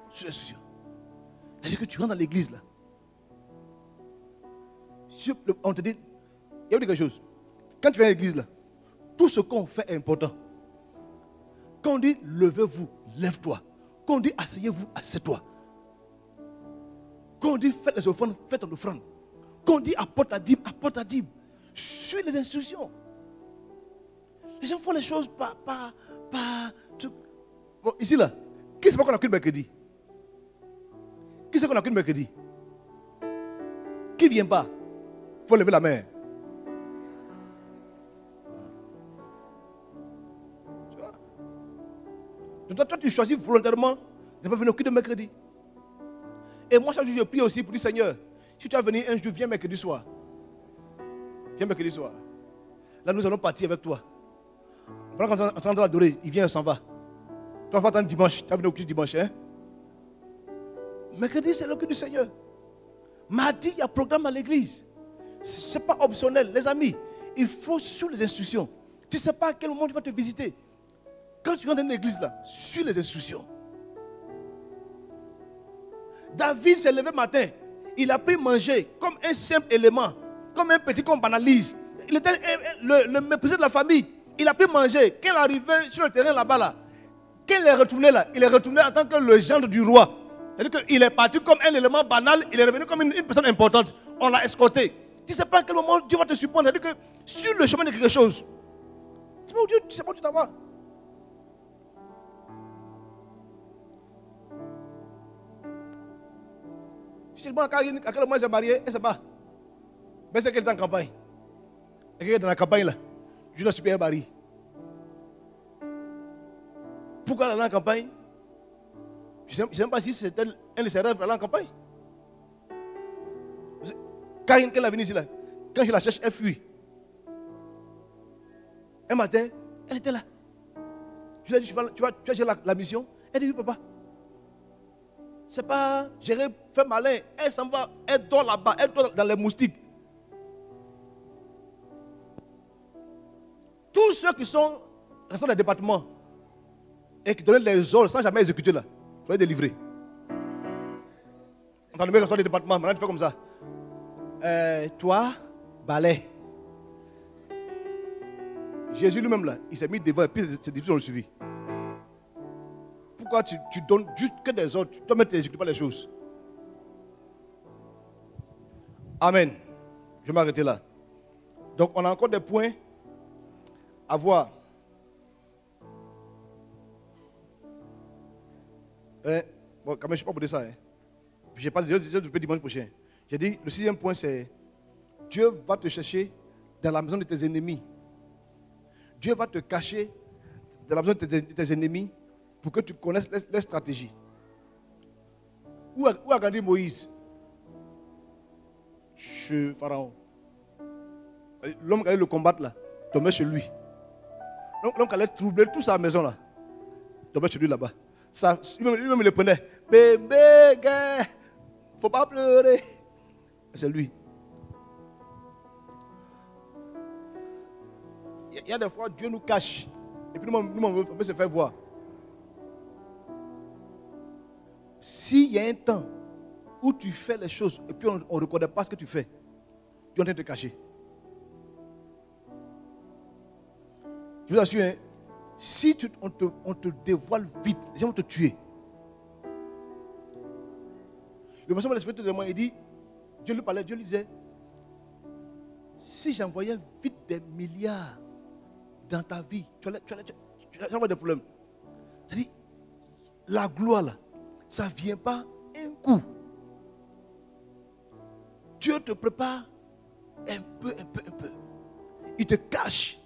Sur les institutions. C'est-à-dire que tu rentres dans l'église là. On te dit, il y a quelque chose. Quand tu viens à l'église là, tout ce qu'on fait est important. Quand on dit levez-vous, lève-toi. Quand on dit asseyez-vous, assieds-toi. Quand on dit faites les offrandes, faites ton offrande. Quand on dit apporte ta dîme, apporte ta dîme. Suis les instructions. Les gens font les choses pas. Bon, ici là, qui c'est pas qu'on a qu'une mercredi? Qui c'est qu'on a qu'une mercredi? Qui vient pas? Il faut lever la main. Tu vois? Donc toi, tu choisis volontairement de ne pas venir au culte de mercredi. Et moi, chaque jour, je prie aussi pour dire, Seigneur, si tu vas venir un jour, viens mercredi soir. Viens mercredi soir. Là, nous allons partir avec toi. Pendant qu'on est en train d'adorer, il vient et s'en va. Tu vas attendre dimanche. Tu vas venir au culte dimanche. Hein? Mercredi, c'est le culte du Seigneur. Mardi, il y a programme à l'église. Ce n'est pas optionnel. Les amis, il faut suivre les instructions. Tu ne sais pas à quel moment tu vas te visiter. Quand tu rentres dans une église là, suis les instructions. David s'est levé matin. Il a pris manger comme un simple élément, comme un petit qu'on banalise. Il était le méprisé de la famille. Il a pris manger. Quand il est arrivé sur le terrain là-bas, là, quand il est retourné là, il est retourné en tant que le gendre du roi. C'est-à-dire qu'il est parti comme un élément banal, il est revenu comme une personne importante. On l'a escorté. Tu ne sais pas à quel moment Dieu va te surprendre. C'est-à-dire que sur le chemin de quelque chose, tu sais pas où tu t'en vas. Je sais pas à quel moment elle s'est mariée, elle ne sait pas. Mais c'est qu'elle est en campagne. Elle est dans la campagne là. Je dois supplier Barry. Pourquoi elle est en campagne? Je ne sais même pas si c'était un de ses rêves d'aller en campagne. Karine, quand elle est venue ici là, quand je la cherche, elle fuit. Un matin, elle était là. Je lui ai dit, tu vas gérer la mission. Elle dit, oui papa. C'est pas gérer, faire malin. Elle s'en va, elle dort là-bas, elle dort dans les moustiques. Tous ceux qui sont restés dans les départements et qui donnent les ordres sans jamais exécuter là, soyez délivrés. On t'a nommé rester dans les départements, maintenant tu fais comme ça. Toi, balai. Jésus lui-même là, il s'est mis devant et puis ses disciples ont le suivi. Pourquoi tu donnes juste que des ordres, toi-même tu n'exécutes pas les choses? Amen. Je vais m'arrêter là. Donc on a encore des points à voir. Bon, quand même, je ne suis pas pour dire ça. Je n'ai pas de Dieu depuis dimanche prochain. J'ai dit, le 6e point, c'est Dieu va te chercher dans la maison de tes ennemis. Dieu va te cacher dans la maison de tes ennemis pour que tu connaisses les stratégies. Où a grandi Moïse? Chez Pharaon. L'homme qui allait le combattre là, tombait chez lui. L'homme qui allait troubler toute sa maison là, tombait chez lui là-bas. Lui-même il le prenait. Bébé, gars, faut pas pleurer. C'est lui. Il y a des fois, Dieu nous cache. Et puis nous, on veut se faire voir. S'il y a un temps où tu fais les choses et puis on ne reconnaît pas ce que tu fais, tu es en train de te cacher. Je vous assure, hein, si on te dévoile vite, les gens vont te tuer. Le pasteur de l'Esprit de moi, il dit, Dieu lui parlait, Dieu lui disait, si j'envoyais vite des milliards dans ta vie, tu allais avoir des problèmes. C'est-à-dire, la gloire là, ça ne vient pas un coup. Dieu te prépare un peu. Il te cache.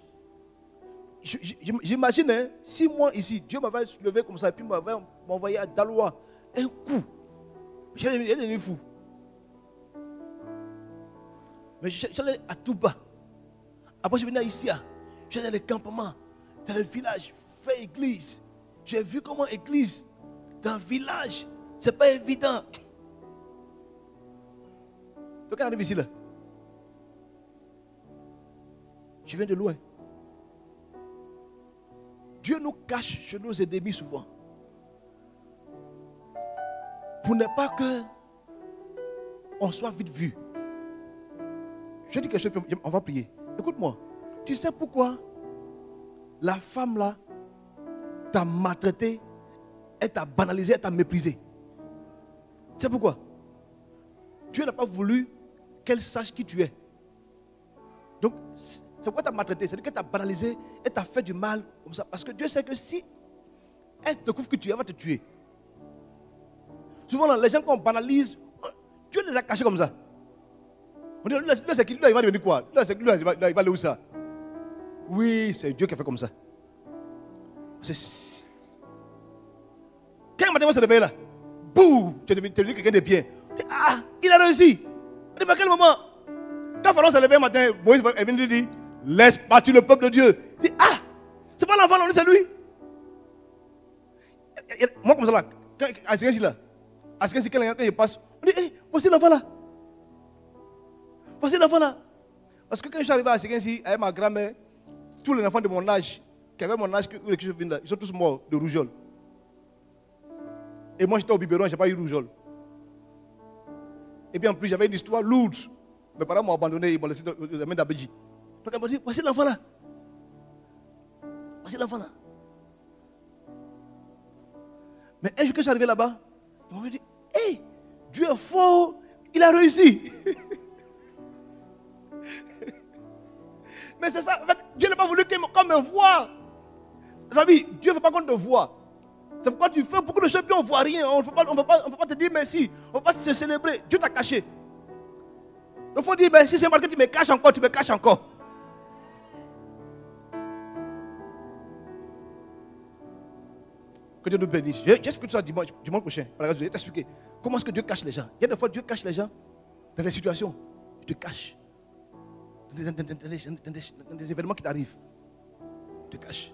J'imagine, hein, si moi ici, Dieu m'avait levé comme ça et puis m'avait envoyé à Daloa un coup, j'allais devenir fou. Mais j'allais à tout bas. Après, je venais ici, j'allais dans les campements, dans les villages, faire église. J'ai vu comment église, dans le village, ce n'est pas évident. Donc, quand j'arrive ici, là, je viens de loin. Dieu nous cache chez nos ennemis souvent. Pour ne pas que on soit vite vu. Je dis quelque chose, on va prier. Écoute-moi. Tu sais pourquoi la femme là t'a maltraité, elle t'a banalisé, elle t'a méprisé? Tu sais pourquoi? Dieu n'a pas voulu qu'elle sache qui tu es. Donc, c'est pourquoi tu as maltraité. C'est-à-dire qu'elle t'a banalisé, elle t'a fait du mal comme ça. Parce que Dieu sait que si elle découvre que tu es, elle va te tuer. Souvent, les gens qu'on banalise, Dieu les a cachés comme ça. On dit, lui, il va devenir quoi? Lui, il va aller où ça? Oui, c'est Dieu qui a fait comme ça. Quand matin, on se réveille là, boum, tu es devenu quelqu'un de bien. Ah, il a réussi. On dit, mais à quel moment? Quand Pharaon s'est levé un matin, Moïse est venu lui dire, laisse partir le peuple de Dieu. Il dit, ah, c'est pas l'enfant, c'est lui. Moi, comme ça là, à ce là, quand il passe, on dit, hey, voici l'enfant là. Voici l'enfant là. Parce que quand je suis arrivé à ce avec ma grand-mère, tous les enfants de mon âge, qui avaient mon âge, ils sont tous morts de rougeole. Et moi, j'étais au biberon, je n'ai pas eu rougeole. Et puis en plus, j'avais une histoire lourde. Mes parents m'ont abandonné, ils m'ont laissé aux amis d'Abidji. Donc elle m'a dit, voici l'enfant là. Voici l'enfant là. Mais un jour que je suis arrivé là-bas, ils m'ont dit, hey, Dieu est fort, il a réussi. Mais c'est ça, en fait, Dieu n'a pas voulu qu'on me voie. Vous savez, Dieu ne veut pas qu'on te voie. C'est pourquoi tu fais beaucoup de choses, puis on ne voit rien. On ne peut pas te dire merci. On ne peut pas se célébrer. Dieu t'a caché. Il faut dire merci, c'est parce que tu me caches encore, tu me caches encore. Que Dieu nous bénisse. J'explique ça dimanche prochain. Je vais t'expliquer comment est-ce que Dieu cache les gens. Il y a des fois, Dieu cache les gens dans des situations. Il te cache. Dans des événements qui t'arrivent. Il te cache.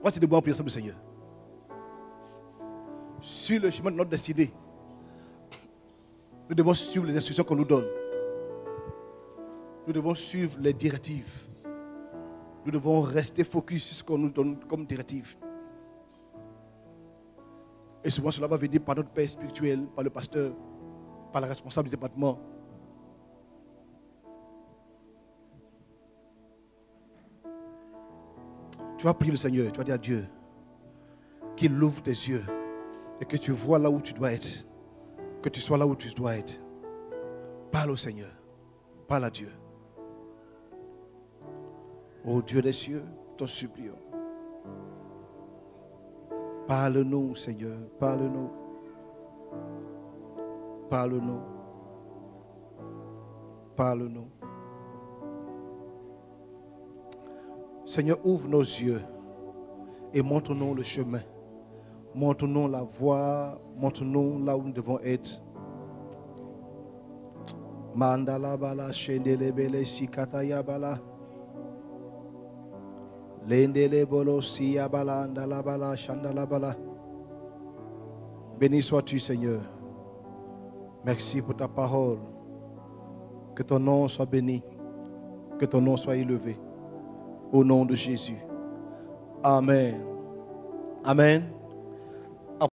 Voici de bons prières du Seigneur. Sur le chemin de notre destinée, nous devons suivre les instructions qu'on nous donne. Nous devons suivre les directives. Nous devons rester focus sur ce qu'on nous donne comme directive. Et souvent, cela va venir par notre père spirituel, par le pasteur, par le responsable du département. Tu vas prier le Seigneur, tu vas dire à Dieu qu'il ouvre tes yeux et que tu vois là où tu dois être, que tu sois là où tu dois être. Parle au Seigneur, parle à Dieu. Ô Dieu des cieux, t'en supplions. Parle-nous, Seigneur, parle-nous. Parle-nous. Parle-nous. Seigneur, ouvre nos yeux et montre-nous le chemin. Montre-nous la voie, montre-nous là où nous devons être. Mandala bala shendele bele sikataya bala. Lendele bolo siya bala andala bala shandala bala. Béni sois-tu, Seigneur. Merci pour ta parole. Que ton nom soit béni. Que ton nom soit élevé. Au nom de Jésus. Amen. Amen.